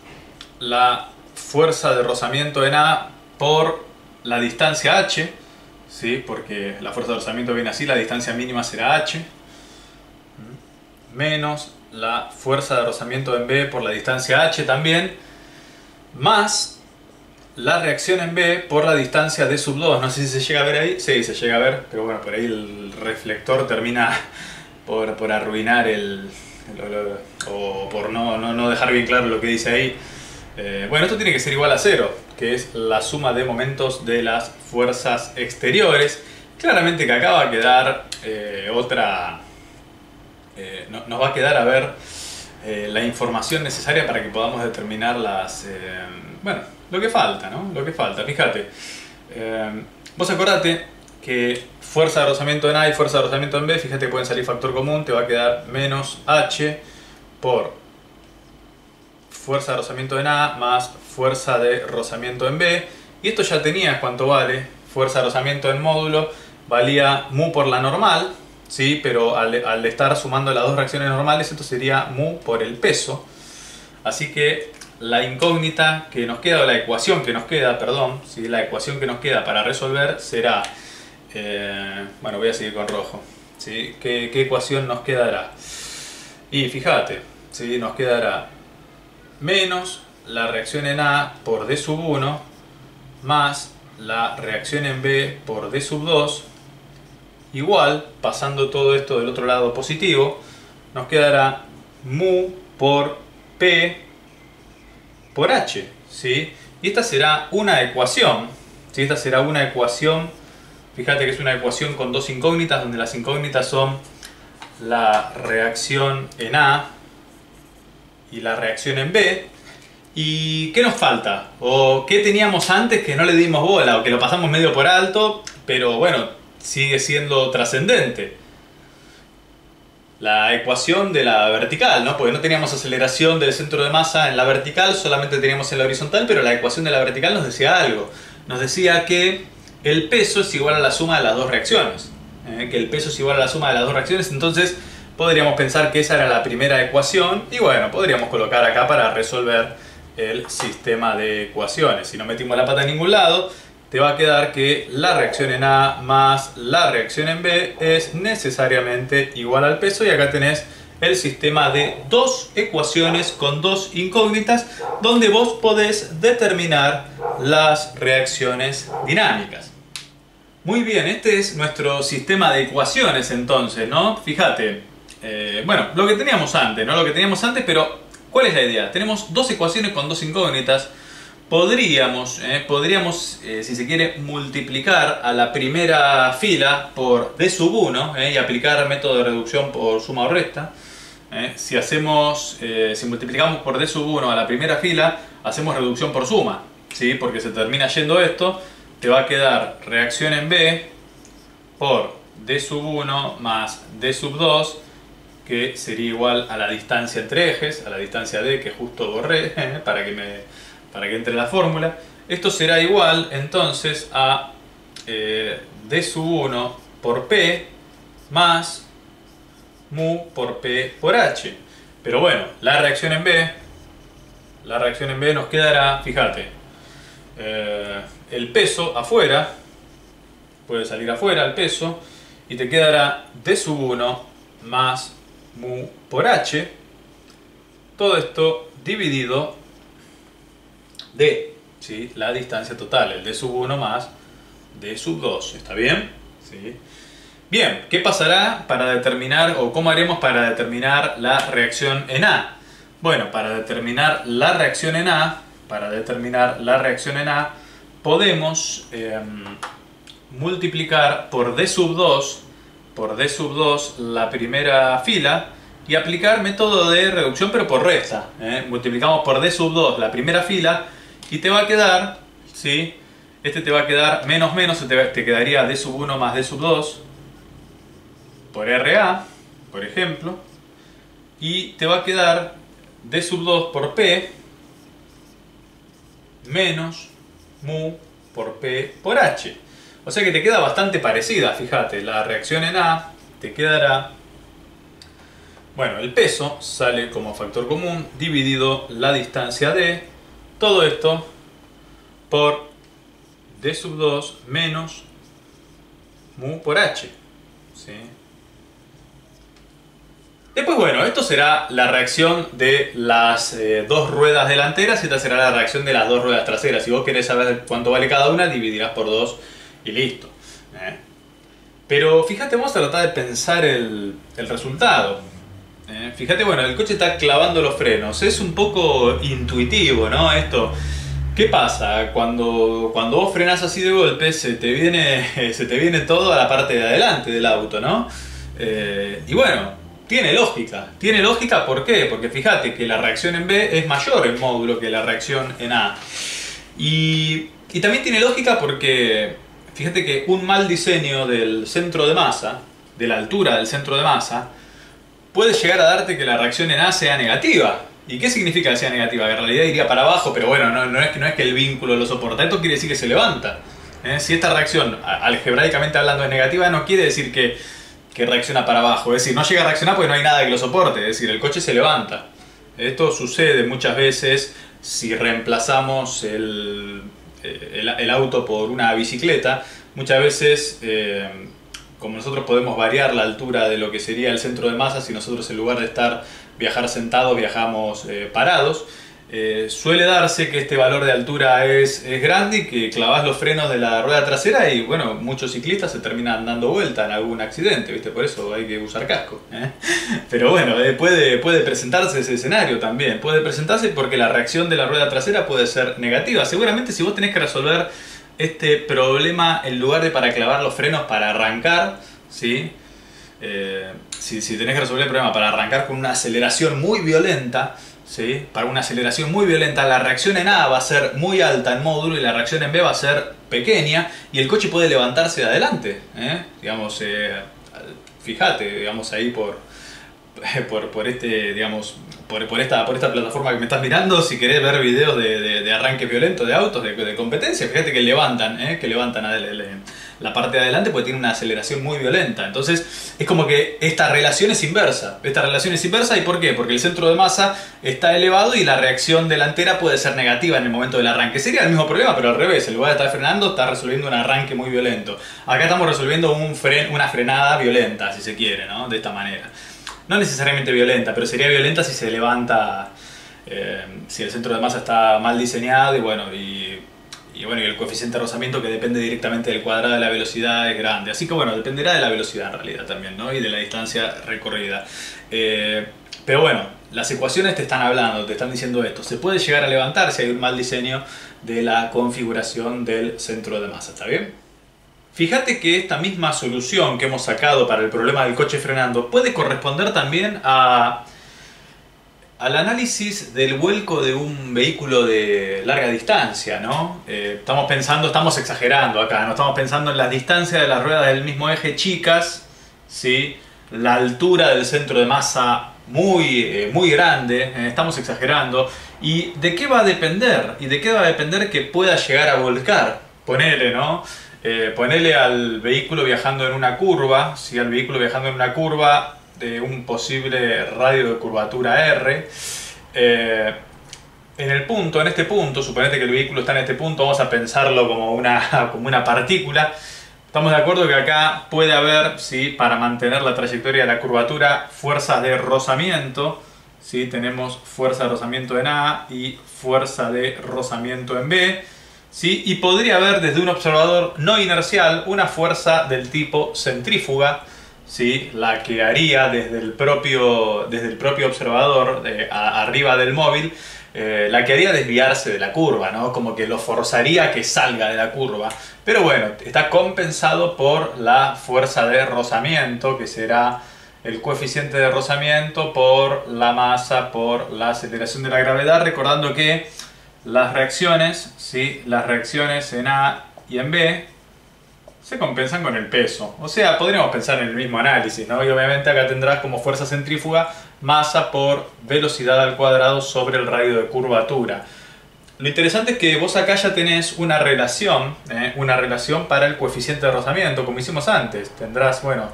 la fuerza de rozamiento en A por la distancia H. ¿Sí? Porque la fuerza de rozamiento viene así, la distancia mínima será H. Menos la fuerza de rozamiento en B por la distancia H también. Más la reacción en B por la distancia D sub 2. No sé si se llega a ver ahí. Sí, se llega a ver, pero bueno, por ahí el reflector termina por arruinar o por no dejar bien claro lo que dice ahí. Bueno, esto tiene que ser igual a 0, que es la suma de momentos de las fuerzas exteriores. Claramente que acá va a quedar nos va a quedar a ver la información necesaria para que podamos determinar lo que falta, ¿no? Lo que falta, fíjate. Vos acordate que fuerza de rozamiento en A y fuerza de rozamiento en B, fíjate que pueden salir factor común, te va a quedar menos H por fuerza de rozamiento en A más fuerza de rozamiento en B. Y esto ya tenías cuánto vale. Fuerza de rozamiento en módulo valía mu por la normal, ¿sí? Pero al estar sumando las dos reacciones normales, esto sería mu por el peso. Así que la incógnita que nos queda, o la ecuación que nos queda, perdón, ¿sí? La ecuación que nos queda para resolver será, bueno, voy a seguir con rojo, ¿sí? ¿Qué ecuación nos quedará? Y fíjate, ¿sí? Nos quedará menos la reacción en A por D sub 1 más la reacción en B por D sub 2 igual, pasando todo esto del otro lado positivo, nos quedará mu por P por H, ¿sí? Y esta será una ecuación, ¿sí? Esta será una ecuación, fíjate que es una ecuación con dos incógnitas, donde las incógnitas son la reacción en A y la reacción en B. ¿Y qué nos falta? ¿O qué teníamos antes que no le dimos bola o que lo pasamos medio por alto, pero bueno, sigue siendo trascendente? La ecuación de la vertical, ¿no? Porque no teníamos aceleración del centro de masa en la vertical, solamente teníamos en la horizontal, pero la ecuación de la vertical nos decía algo. Nos decía que el peso es igual a la suma de las dos reacciones. Que el peso es igual a la suma de las dos reacciones, entonces podríamos pensar que esa era la primera ecuación y bueno, podríamos colocar acá para resolver el sistema de ecuaciones. Si no metimos la pata en ningún lado, te va a quedar que la reacción en A más la reacción en B es necesariamente igual al peso, y acá tenés el sistema de dos ecuaciones con dos incógnitas donde vos podés determinar las reacciones dinámicas. Muy bien, este es nuestro sistema de ecuaciones entonces, ¿no? Fíjate, bueno, lo que teníamos antes, ¿no? Lo que teníamos antes, pero ¿cuál es la idea? Tenemos dos ecuaciones con dos incógnitas. Podríamos, si se quiere, multiplicar a la primera fila por D sub 1 y aplicar método de reducción por suma o resta. Si multiplicamos por D sub 1 a la primera fila, hacemos reducción por suma, ¿sí? Porque se termina yendo esto, te va a quedar reacción en B por D sub 1 más D sub 2, que sería igual a la distancia entre ejes, a la distancia D que justo borré para que entre la fórmula. Esto será igual entonces a D sub 1 por P más mu por P por H. Pero bueno, la reacción en B nos quedará, fíjate, el peso afuera, puede salir afuera el peso, y te quedará D sub 1 más mu por H, todo esto dividido D, ¿sí? La distancia total, el D sub 1 más D sub 2, ¿está bien? ¿Sí? Bien, ¿qué pasará para determinar, o cómo haremos para determinar la reacción en A? Bueno, para determinar la reacción en A, podemos multiplicar por D sub 2 la primera fila y aplicar método de reducción pero por resta. Multiplicamos por D sub 2 la primera fila y te va a quedar, ¿sí? Este te va a quedar menos menos, te quedaría D sub 1 más D sub 2 por RA, por ejemplo, y te va a quedar D sub 2 por P menos mu por P por H. O sea que te queda bastante parecida, fíjate, la reacción en A te quedará, bueno, el peso sale como factor común dividido la distancia D, todo esto por D sub 2 menos mu por H, ¿sí? Después, bueno, esto será la reacción de las dos ruedas delanteras y esta será la reacción de las dos ruedas traseras. Si vos querés saber cuánto vale cada una, dividirás por 2 y listo. Pero fíjate, vamos a tratar de pensar el resultado. Fíjate, bueno, el coche está clavando los frenos. Es un poco intuitivo, ¿no? Esto, ¿qué pasa? Cuando vos frenás así de golpe, se te viene todo a la parte de adelante del auto, ¿no? Y bueno, tiene lógica, ¿por qué? Porque fíjate que la reacción en B es mayor en módulo que la reacción en A. Y también tiene lógica porque fíjate que un mal diseño del centro de masa, de la altura del centro de masa, puede llegar a darte que la reacción en A sea negativa. ¿Y qué significa que sea negativa? Que en realidad iría para abajo, pero bueno, no es que el vínculo lo soporta. Esto quiere decir que se levanta. Si esta reacción, algebraicamente hablando, es negativa, no quiere decir que reacciona para abajo. Es decir, no llega a reaccionar porque no hay nada que lo soporte. Es decir, el coche se levanta. Esto sucede muchas veces si reemplazamos el auto por una bicicleta. Muchas veces, como nosotros podemos variar la altura de lo que sería el centro de masa, si nosotros en lugar de viajar sentados, viajamos parados, suele darse que este valor de altura es grande y que clavás los frenos de la rueda trasera y bueno, muchos ciclistas se terminan dando vuelta en algún accidente, ¿viste? Por eso hay que usar casco, Pero bueno, puede presentarse ese escenario también. Puede presentarse porque la reacción de la rueda trasera puede ser negativa. Seguramente si vos tenés que resolver este problema en lugar de para clavar los frenos para arrancar, ¿sí? Si tenés que resolver el problema para arrancar con una aceleración muy violenta, ¿sí? Para una aceleración muy violenta, la reacción en A va a ser muy alta en módulo y la reacción en B va a ser pequeña y el coche puede levantarse de adelante, digamos, fíjate, digamos, ahí por esta plataforma que me estás mirando, si querés ver videos de arranque violento de autos, de competencia, fíjate que levantan la parte de adelante porque tiene una aceleración muy violenta. Entonces es como que esta relación es inversa. ¿Y por qué? Porque el centro de masa está elevado y la reacción delantera puede ser negativa en el momento del arranque. Sería el mismo problema, pero al revés. En lugar de estar frenando, está resolviendo un arranque muy violento. Acá estamos resolviendo una frenada violenta, si se quiere, ¿no? De esta manera. No necesariamente violenta, pero sería violenta si se levanta, si el centro de masa está mal diseñado y el coeficiente de rozamiento, que depende directamente del cuadrado de la velocidad, es grande. Así que bueno, dependerá de la velocidad en realidad también, ¿no? Y de la distancia recorrida. Pero bueno, las ecuaciones te están diciendo esto. Se puede llegar a levantar si hay un mal diseño de la configuración del centro de masa, ¿está bien? Fíjate que esta misma solución que hemos sacado para el problema del coche frenando puede corresponder también a al análisis del vuelco de un vehículo de larga distancia, ¿no? Estamos exagerando acá, no estamos pensando en las distancias de las ruedas del mismo eje chicas, ¿sí? La altura del centro de masa muy grande, estamos exagerando. ¿Y de qué va a depender? ¿Y de qué va a depender que pueda llegar a volcar? Ponele, ¿no? Ponele al vehículo viajando en una curva, ¿sí? Al vehículo viajando en una curva de un posible radio de curvatura R. En este punto, suponete que el vehículo está en este punto, vamos a pensarlo como una partícula. Estamos de acuerdo que acá puede haber, ¿sí? Para mantener la trayectoria de la curvatura, fuerzas de rozamiento, ¿sí? Tenemos fuerza de rozamiento en A y fuerza de rozamiento en B, ¿sí? Y podría haber desde un observador no inercial una fuerza del tipo centrífuga, ¿sí? La que haría desde el propio observador, arriba del móvil, la que haría desviarse de la curva, ¿no? Como que lo forzaría a que salga de la curva. Pero bueno, está compensado por la fuerza de rozamiento, que será el coeficiente de rozamiento por la masa, por la aceleración de la gravedad, recordando que las reacciones, ¿sí? Las reacciones en A y en B se compensan con el peso. O sea, podríamos pensar en el mismo análisis, ¿no? Y obviamente acá tendrás como fuerza centrífuga masa por velocidad al cuadrado sobre el radio de curvatura. Lo interesante es que vos acá ya tenés una relación para el coeficiente de rozamiento, como hicimos antes. Tendrás, bueno,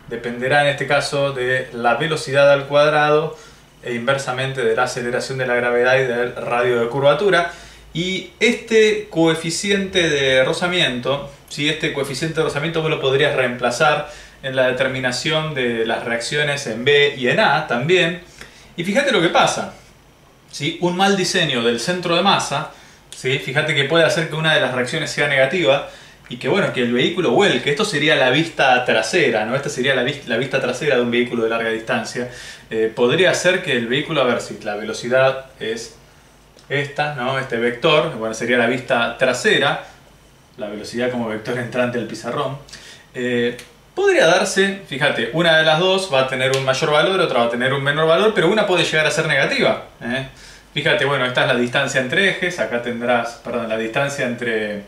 dependerá en este caso de la velocidad al cuadrado e inversamente de la aceleración de la gravedad y del radio de curvatura. Y este coeficiente de rozamiento, ¿sí? Este coeficiente de rozamiento vos lo podrías reemplazar en la determinación de las reacciones en B y en A también. Y fíjate lo que pasa, ¿sí? Un mal diseño del centro de masa, ¿sí? Fíjate que puede hacer que una de las reacciones sea negativa y que, bueno, que el vehículo vuelque. Esto sería la vista trasera, ¿no? Esta sería la vista trasera de un vehículo de larga distancia. Podría ser que el vehículo, a ver si la velocidad es esta, ¿no? Este vector, bueno, sería la vista trasera, la velocidad como vector entrante del pizarrón. Podría darse, fíjate, una de las dos va a tener un mayor valor, otra va a tener un menor valor, pero una puede llegar a ser negativa. Fíjate, bueno, esta es la distancia entre ejes, acá tendrás, perdón, la distancia entre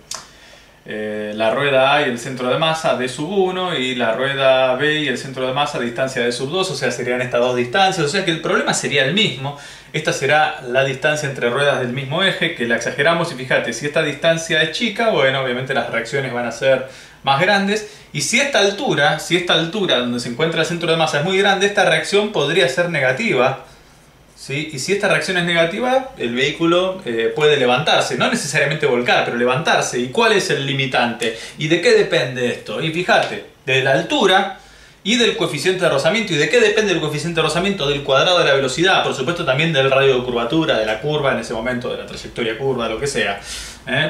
la rueda A y el centro de masa, D sub 1, y la rueda B y el centro de masa, distancia D sub 2, o sea, serían estas dos distancias, o sea que el problema sería el mismo. Esta será la distancia entre ruedas del mismo eje, que la exageramos, y fíjate, si esta distancia es chica, bueno, obviamente las reacciones van a ser más grandes, y si esta altura donde se encuentra el centro de masa es muy grande, esta reacción podría ser negativa, ¿sí? Y si esta reacción es negativa, el vehículo puede levantarse, no necesariamente volcar, pero levantarse. ¿Y cuál es el limitante? ¿Y de qué depende esto? Y fíjate, de la altura y del coeficiente de rozamiento. ¿Y de qué depende el coeficiente de rozamiento? Del cuadrado de la velocidad, por supuesto también del radio de curvatura, de la curva en ese momento, de la trayectoria curva, lo que sea.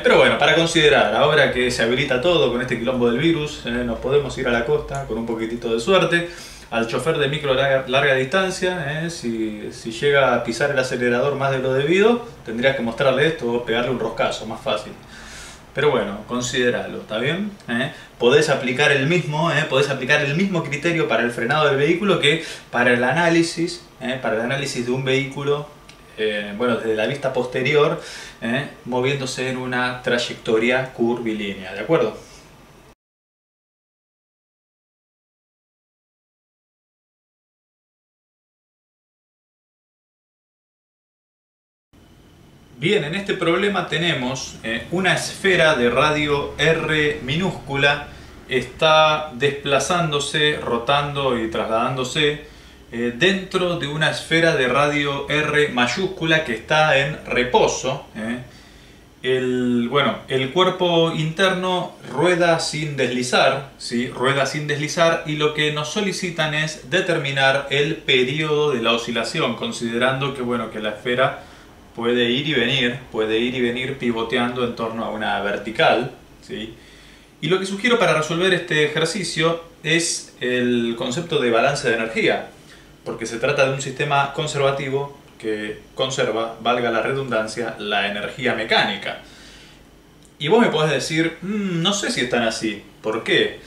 Pero bueno, para considerar, ahora que se habilita todo con este quilombo del virus, nos podemos ir a la costa con un poquitito de suerte. Al chofer de micro larga distancia, si llega a pisar el acelerador más de lo debido, tendrías que mostrarle esto o pegarle un roscazo, más fácil. Pero bueno, considéralo, ¿está bien? Podés aplicar el mismo criterio para el frenado del vehículo que para el análisis de un vehículo, bueno, desde la vista posterior, moviéndose en una trayectoria curvilínea, ¿de acuerdo? Bien, en este problema tenemos una esfera de radio R minúscula, está desplazándose, rotando y trasladándose dentro de una esfera de radio R mayúscula que está en reposo. El cuerpo interno rueda sin deslizar, ¿sí? Rueda sin deslizar, y lo que nos solicitan es determinar el periodo de la oscilación, considerando que, bueno, que la esfera puede ir y venir pivoteando en torno a una vertical, ¿sí? Y lo que sugiero para resolver este ejercicio es el concepto de balance de energía, porque se trata de un sistema conservativo que conserva, valga la redundancia, la energía mecánica. Y vos me podés decir, no sé si están así. ¿Por qué?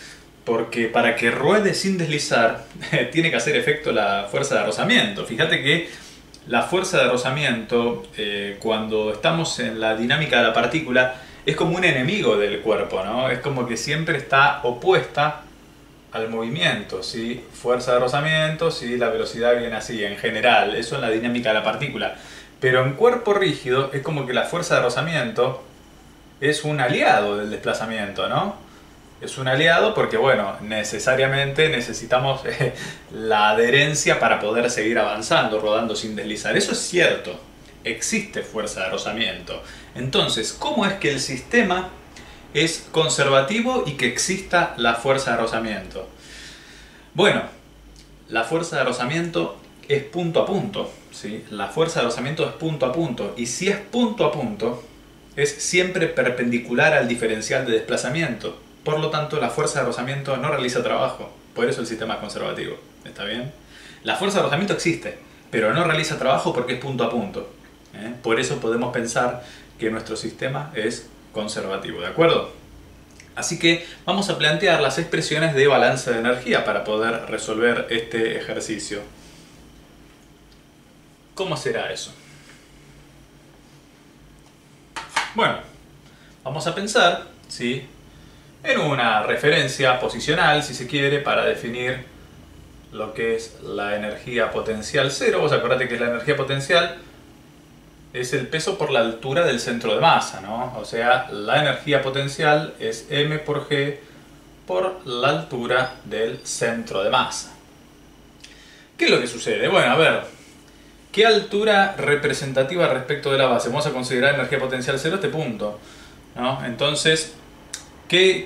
Porque para que ruede sin deslizar tiene que hacer efecto la fuerza de rozamiento. Fíjate que la fuerza de rozamiento, cuando estamos en la dinámica de la partícula, es como un enemigo del cuerpo, ¿no? Es como que siempre está opuesta al movimiento, ¿sí? Fuerza de rozamiento, ¿sí? La velocidad viene así, en general, eso en la dinámica de la partícula. Pero en cuerpo rígido es como que la fuerza de rozamiento es un aliado del desplazamiento, ¿no? Es un aliado porque, bueno, necesariamente necesitamos la adherencia para poder seguir avanzando, rodando sin deslizar. Eso es cierto, existe fuerza de rozamiento. Entonces, ¿cómo es que el sistema es conservativo y que exista la fuerza de rozamiento? Bueno, la fuerza de rozamiento es punto a punto, ¿sí? La fuerza de rozamiento es punto a punto, y si es punto a punto, es siempre perpendicular al diferencial de desplazamiento. Por lo tanto, la fuerza de rozamiento no realiza trabajo. Por eso el sistema es conservativo. ¿Está bien? La fuerza de rozamiento existe, pero no realiza trabajo porque es punto a punto. Por eso podemos pensar que nuestro sistema es conservativo. ¿De acuerdo? Así que vamos a plantear las expresiones de balance de energía para poder resolver este ejercicio. ¿Cómo será eso? Bueno, vamos a pensar, ¿sí?, en una referencia posicional, si se quiere, para definir lo que es la energía potencial cero. Vos acordate que la energía potencial es el peso por la altura del centro de masa, ¿no? O sea, la energía potencial es m por g por la altura del centro de masa. ¿Qué es lo que sucede? Bueno, a ver, ¿qué altura representativa respecto de la base? Vamos a considerar energía potencial cero este punto, ¿no? Entonces, ¿qué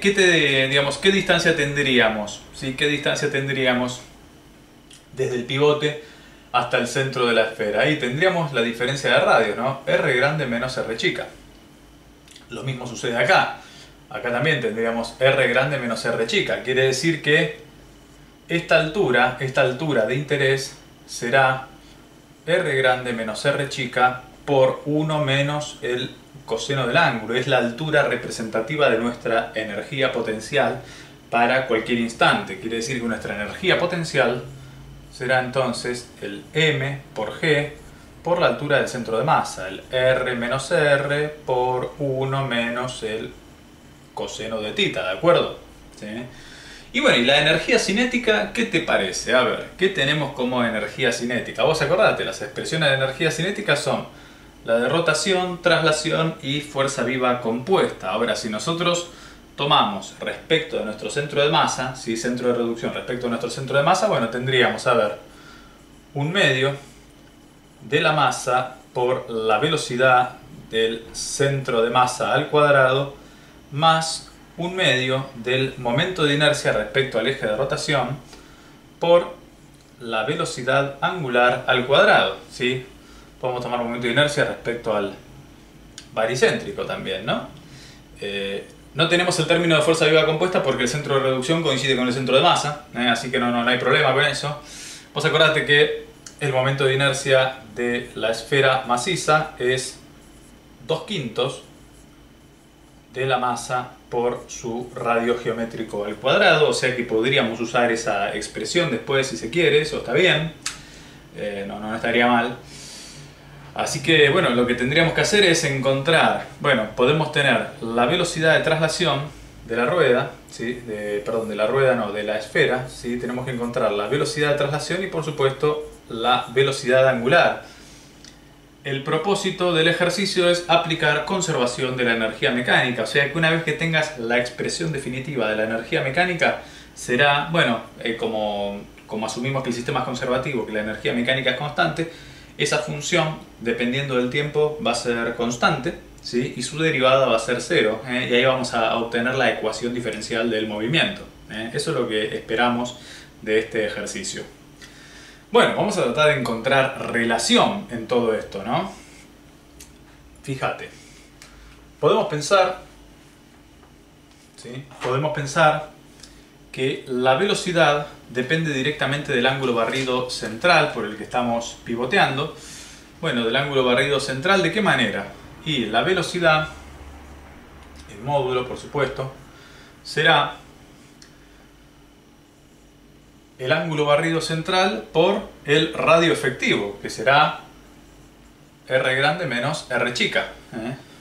distancia tendríamos? ¿Sí? ¿Qué distancia tendríamos desde el pivote hasta el centro de la esfera? Ahí tendríamos la diferencia de radios, ¿no? R grande menos R chica. Lo mismo sucede acá. Acá también tendríamos R grande menos R chica. Quiere decir que esta altura de interés será R grande menos R chica por 1 menos el coseno del ángulo. Es la altura representativa de nuestra energía potencial para cualquier instante. Quiere decir que nuestra energía potencial será entonces el m por g por la altura del centro de masa, el r menos r por 1 menos el coseno de θ, ¿de acuerdo? ¿Sí? Y bueno, ¿y la energía cinética qué te parece? A ver, ¿qué tenemos como energía cinética? Vos acordate, las expresiones de energía cinética son la de rotación, traslación y fuerza viva compuesta. Ahora, si nosotros tomamos respecto de nuestro centro de masa, ¿sí?, centro de reducción respecto a nuestro centro de masa, bueno, tendríamos, a ver, un medio de la masa por la velocidad del centro de masa al cuadrado más un medio del momento de inercia respecto al eje de rotación por la velocidad angular al cuadrado, ¿sí? Podemos tomar momento de inercia respecto al baricéntrico también, ¿no? No tenemos el término de fuerza viva compuesta porque el centro de reducción coincide con el centro de masa, así que no hay problema con eso. Vos acordate que el momento de inercia de la esfera maciza es 2/5 de la masa por su radio geométrico al cuadrado, o sea que podríamos usar esa expresión después si se quiere, eso está bien, no estaría mal. Así que, bueno, lo que tendríamos que hacer es encontrar, bueno, podemos tener la velocidad de traslación de la rueda, ¿sí? Perdón, de la rueda no, de la esfera, ¿sí? Tenemos que encontrar la velocidad de traslación y, por supuesto, la velocidad angular. El propósito del ejercicio es aplicar conservación de la energía mecánica, o sea que una vez que tengas la expresión definitiva de la energía mecánica, será, bueno, como asumimos que el sistema es conservativo, que la energía mecánica es constante, esa función, dependiendo del tiempo, va a ser constante, ¿sí?, y su derivada va a ser cero, y ahí vamos a obtener la ecuación diferencial del movimiento. Eso es lo que esperamos de este ejercicio. Bueno, vamos a tratar de encontrar relación en todo esto, ¿no? Fíjate, podemos pensar, ¿sí?, que la velocidad depende directamente del ángulo barrido central por el que estamos pivoteando. Bueno, del ángulo barrido central, ¿de qué manera? Y la velocidad, el módulo, por supuesto, será el ángulo barrido central por el radio efectivo, que será r grande menos r chica.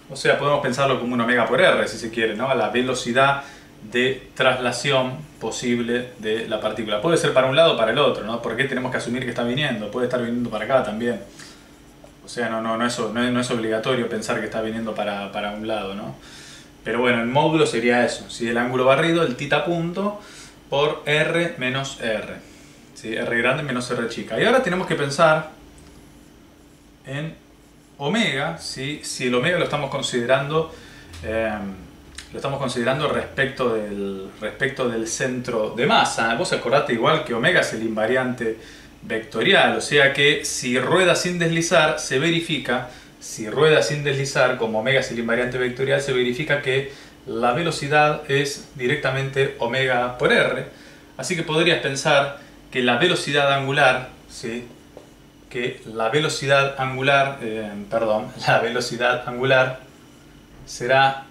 O sea, podemos pensarlo como un omega por r, si se quiere, ¿no? La velocidad de traslación posible de la partícula. Puede ser para un lado o para el otro, ¿no? ¿Por qué tenemos que asumir que está viniendo? Puede estar viniendo para acá también. O sea, no es obligatorio pensar que está viniendo para un lado, ¿no? Pero bueno, el módulo sería eso, ¿sí? El ángulo barrido, el θ punto, por r menos r. ¿Sí? R grande menos r chica. Y ahora tenemos que pensar en omega, ¿sí? Si el omega lo estamos considerando respecto del centro de masa. Vos acordate igual que omega es el invariante vectorial, o sea que si rueda sin deslizar, se verifica, si rueda sin deslizar, como omega es el invariante vectorial, se verifica que la velocidad es directamente omega por r. Así que podrías pensar que la velocidad angular, ¿sí? La velocidad angular será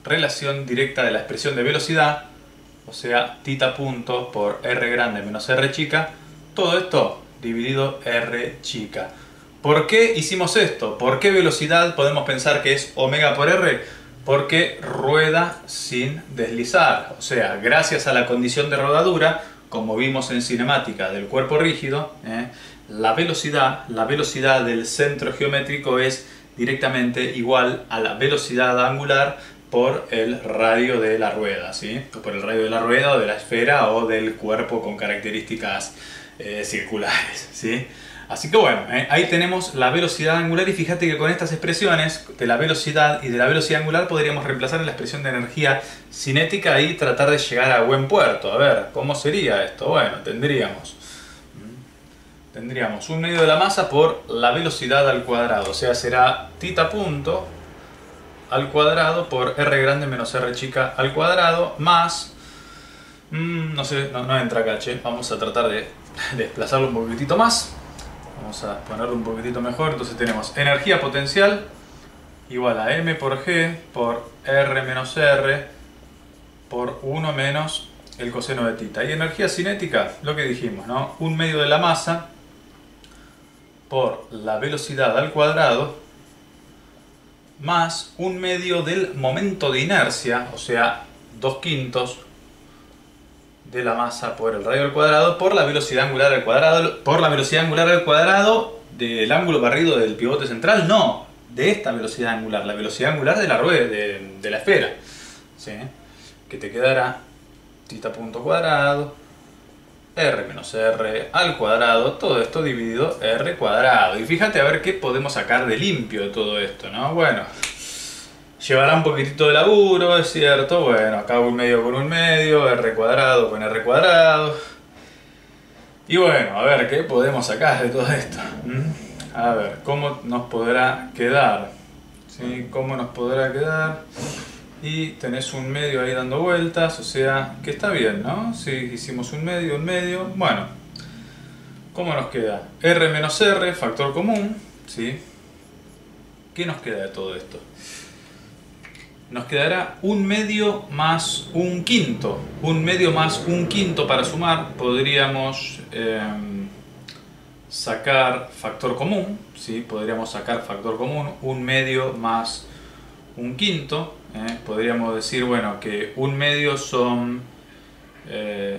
relación directa de la expresión de velocidad, o sea, θ punto por r grande menos r chica, todo esto dividido r chica. ¿Por qué hicimos esto? ¿Por qué velocidad podemos pensar que es omega por r? Porque rueda sin deslizar, o sea, gracias a la condición de rodadura, como vimos en cinemática del cuerpo rígido, la velocidad del centro geométrico es directamente igual a la velocidad angular por el radio de la rueda, ¿sí? Por el radio de la rueda o de la esfera o del cuerpo con características circulares, ¿sí? Así que bueno, ahí tenemos la velocidad angular y fíjate que con estas expresiones de la velocidad y de la velocidad angular podríamos reemplazar la expresión de energía cinética y tratar de llegar a buen puerto. A ver, ¿cómo sería esto? Bueno, tendríamos un medio de la masa por la velocidad al cuadrado, o sea, será θ punto al cuadrado por r grande menos r chica al cuadrado más, no sé, no entra acá, che. Vamos a tratar de desplazarlo un poquitito más, vamos a ponerlo un poquitito mejor. Entonces tenemos energía potencial igual a m por g por r menos r por 1 menos el coseno de θ. Y energía cinética, lo que dijimos, ¿no? Un medio de la masa por la velocidad al cuadrado más un medio del momento de inercia, o sea, 2/5 de la masa por el radio al cuadrado por la velocidad angular al cuadrado, del ángulo barrido del pivote central, no, de esta velocidad angular, la velocidad angular de la rueda, de la esfera, ¿sí? Que te quedará θ punto cuadrado, r menos r al cuadrado, todo esto dividido r cuadrado. Y fíjate a ver qué podemos sacar de limpio de todo esto, ¿no? Bueno, llevará un poquitito de laburo, es cierto. Bueno, acá un medio con un medio, r cuadrado con r cuadrado. Y bueno, a ver qué podemos sacar de todo esto. A ver, ¿cómo nos podrá quedar? ¿Sí? ¿Cómo nos podrá quedar? Y tenés un medio ahí dando vueltas, o sea, que está bien, ¿no? Si hicimos un medio. Bueno, ¿cómo nos queda? R menos R, factor común, ¿sí? ¿Qué nos queda de todo esto? Nos quedará un medio más un quinto. Un medio más un quinto para sumar. Podríamos sacar factor común, ¿sí? Podríamos sacar factor común. Un medio más un quinto. Podríamos decir, bueno, que un medio son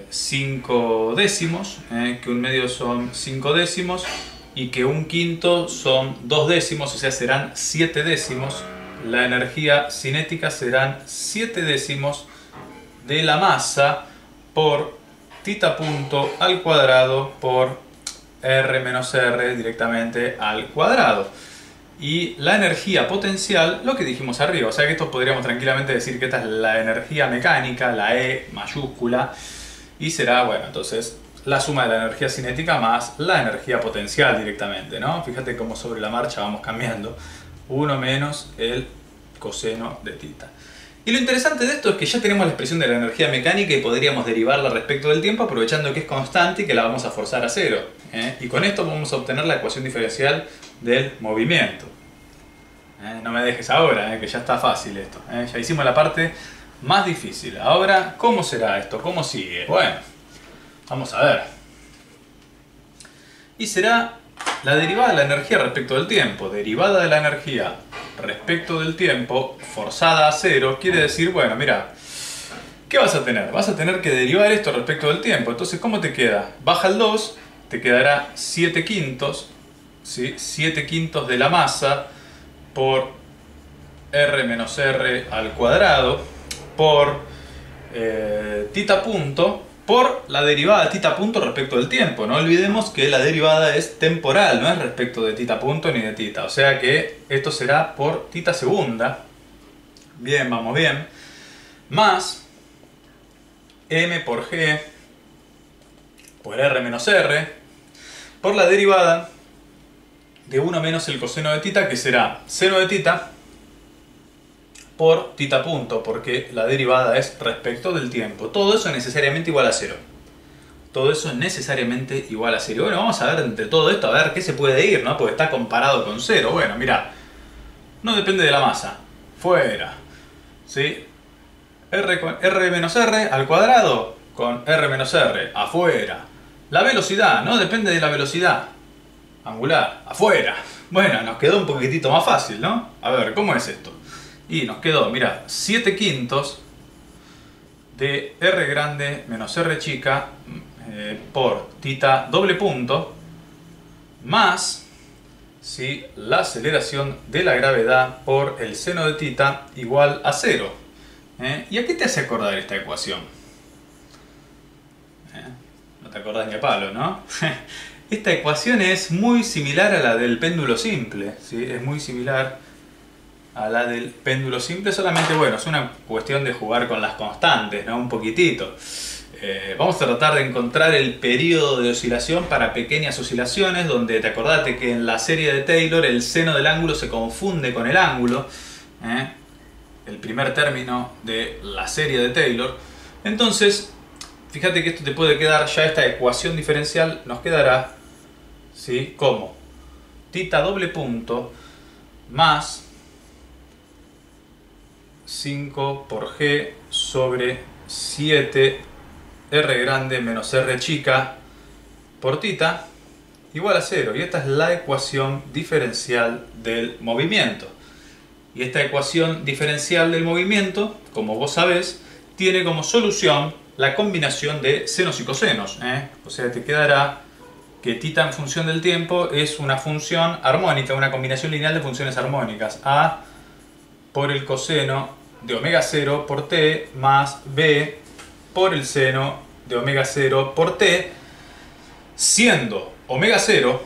5 décimos, que un medio son 5 décimos y que un quinto son 2 décimos, o sea, serán 7 décimos. La energía cinética serán 7 décimos de la masa por θ punto al cuadrado por r menos r directamente al cuadrado. Y la energía potencial, lo que dijimos arriba, o sea que esto podríamos tranquilamente decir que esta es la energía mecánica, la E mayúscula, y será, bueno, entonces la suma de la energía cinética más la energía potencial directamente, ¿no? Fíjate cómo sobre la marcha vamos cambiando. 1 menos el coseno de θ. Y lo interesante de esto es que ya tenemos la expresión de la energía mecánica y podríamos derivarla respecto del tiempo aprovechando que es constante y que la vamos a forzar a cero. Y con esto vamos a obtener la ecuación diferencial del movimiento. No me dejes ahora, que ya está fácil esto. Ya hicimos la parte más difícil. Ahora, ¿cómo será esto? ¿Cómo sigue? Bueno, vamos a ver. Y será la derivada de la energía respecto del tiempo. Derivada de la energía respecto del tiempo forzada a cero quiere decir, bueno, mira, ¿qué vas a tener? Vas a tener que derivar esto respecto del tiempo. Entonces, ¿cómo te queda? Baja el 2, te quedará 7 quintos, ¿sí? 7 quintos de la masa por r menos r al cuadrado por tita punto por la derivada de tita punto respecto del tiempo. No olvidemos que la derivada es temporal, no es respecto de tita punto ni de tita. O sea que esto será por tita segunda. Bien, vamos bien. Más m por g por r menos r por la derivada de 1 menos el coseno de tita, que será seno de tita por tita punto, porque la derivada es respecto del tiempo. Todo eso es necesariamente igual a 0. Todo eso es necesariamente igual a 0. Bueno, vamos a ver entre todo esto, a ver qué se puede ir, ¿no? Porque está comparado con 0. Bueno, mira, no depende de la masa. Fuera. ¿Sí? R menos R al cuadrado con R menos R. Afuera. La velocidad, no depende de la velocidad angular. Afuera. Bueno, nos quedó un poquitito más fácil, ¿no? A ver, ¿cómo es esto? Y nos quedó, mira, 7 quintos de R grande menos R chica por tita doble punto más, ¿sí?, la aceleración de la gravedad por el seno de tita igual a 0. ¿Y a qué te hace acordar esta ecuación? No te acordás ni a palo, ¿no? Esta ecuación es muy similar a la del péndulo simple, ¿sí? Es muy similar a la del péndulo simple, solamente, bueno, es una cuestión de jugar con las constantes, ¿no? Un poquitito. Vamos a tratar de encontrar el periodo de oscilación para pequeñas oscilaciones, donde te acordate que en la serie de Taylor el seno del ángulo se confunde con el ángulo, el primer término de la serie de Taylor. Entonces, fíjate que esto te puede quedar, ya esta ecuación diferencial nos quedará, ¿sí?, como tita doble punto más 5 por g sobre 7 r grande menos r chica por tita igual a 0. Y esta es la ecuación diferencial del movimiento. Y esta ecuación diferencial del movimiento, como vos sabés, tiene como solución la combinación de senos y cosenos. O sea, te quedará que tita en función del tiempo es una función armónica, una combinación lineal de funciones armónicas. A por el coseno de omega 0 por t más b por el seno de omega 0 por t, siendo omega 0,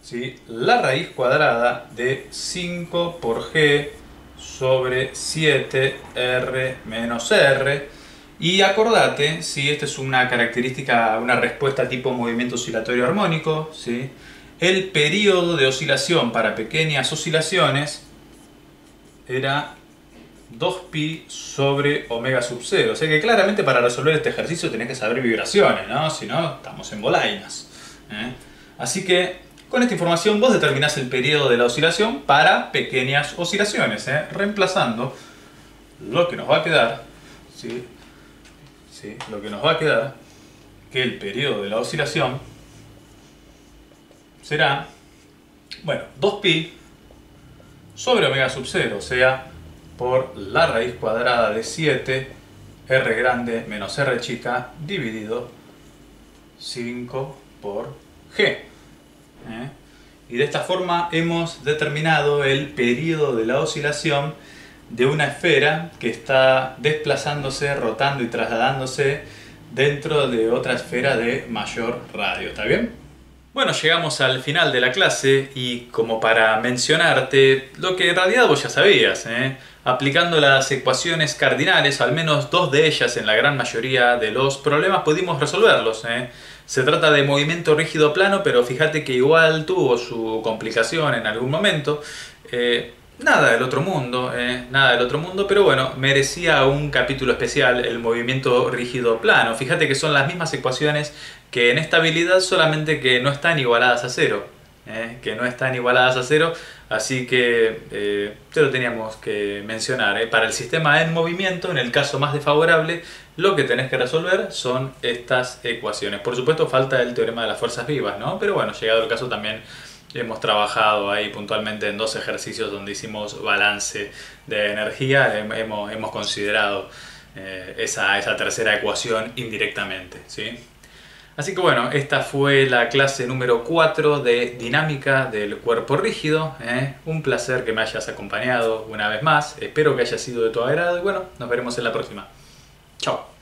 ¿sí?, la raíz cuadrada de 5 por g sobre 7r menos r. Y acordate, ¿sí?, esta es una característica, una respuesta tipo movimiento oscilatorio armónico, ¿sí?, el periodo de oscilación para pequeñas oscilaciones era 2pi sobre omega sub 0. O sea que claramente para resolver este ejercicio tenés que saber vibraciones, ¿no? Si no, estamos en bolainas. Así que con esta información vos determinás el periodo de la oscilación para pequeñas oscilaciones, reemplazando lo que nos va a quedar, ¿sí? ¿Sí? Lo que nos va a quedar, que el periodo de la oscilación será, bueno, 2pi sobre omega sub 0, o sea, por la raíz cuadrada de 7 r grande menos r chica dividido 5 por g. Y de esta forma hemos determinado el periodo de la oscilación de una esfera que está desplazándose, rotando y trasladándose dentro de otra esfera de mayor radio. ¿Está bien? Bueno, llegamos al final de la clase y como para mencionarte lo que en realidad vos ya sabías, aplicando las ecuaciones cardinales, al menos dos de ellas en la gran mayoría de los problemas pudimos resolverlos. Se trata de movimiento rígido plano, pero fíjate que igual tuvo su complicación en algún momento. Nada del otro mundo, pero bueno, merecía un capítulo especial el movimiento rígido plano. Fíjate que son las mismas ecuaciones que en estabilidad, solamente que no están igualadas a 0. que no están igualadas a cero, así que te lo teníamos que mencionar. Para el sistema en movimiento, en el caso más desfavorable, lo que tenés que resolver son estas ecuaciones. Por supuesto falta el teorema de las fuerzas vivas, ¿no? Pero bueno, llegado el caso también hemos trabajado ahí puntualmente en 2 ejercicios donde hicimos balance de energía, hemos considerado esa tercera ecuación indirectamente, ¿sí? Así que bueno, esta fue la clase número 4 de dinámica del cuerpo rígido. Un placer que me hayas acompañado una vez más. Espero que haya sido de tu agrado y bueno, nos veremos en la próxima. Chao.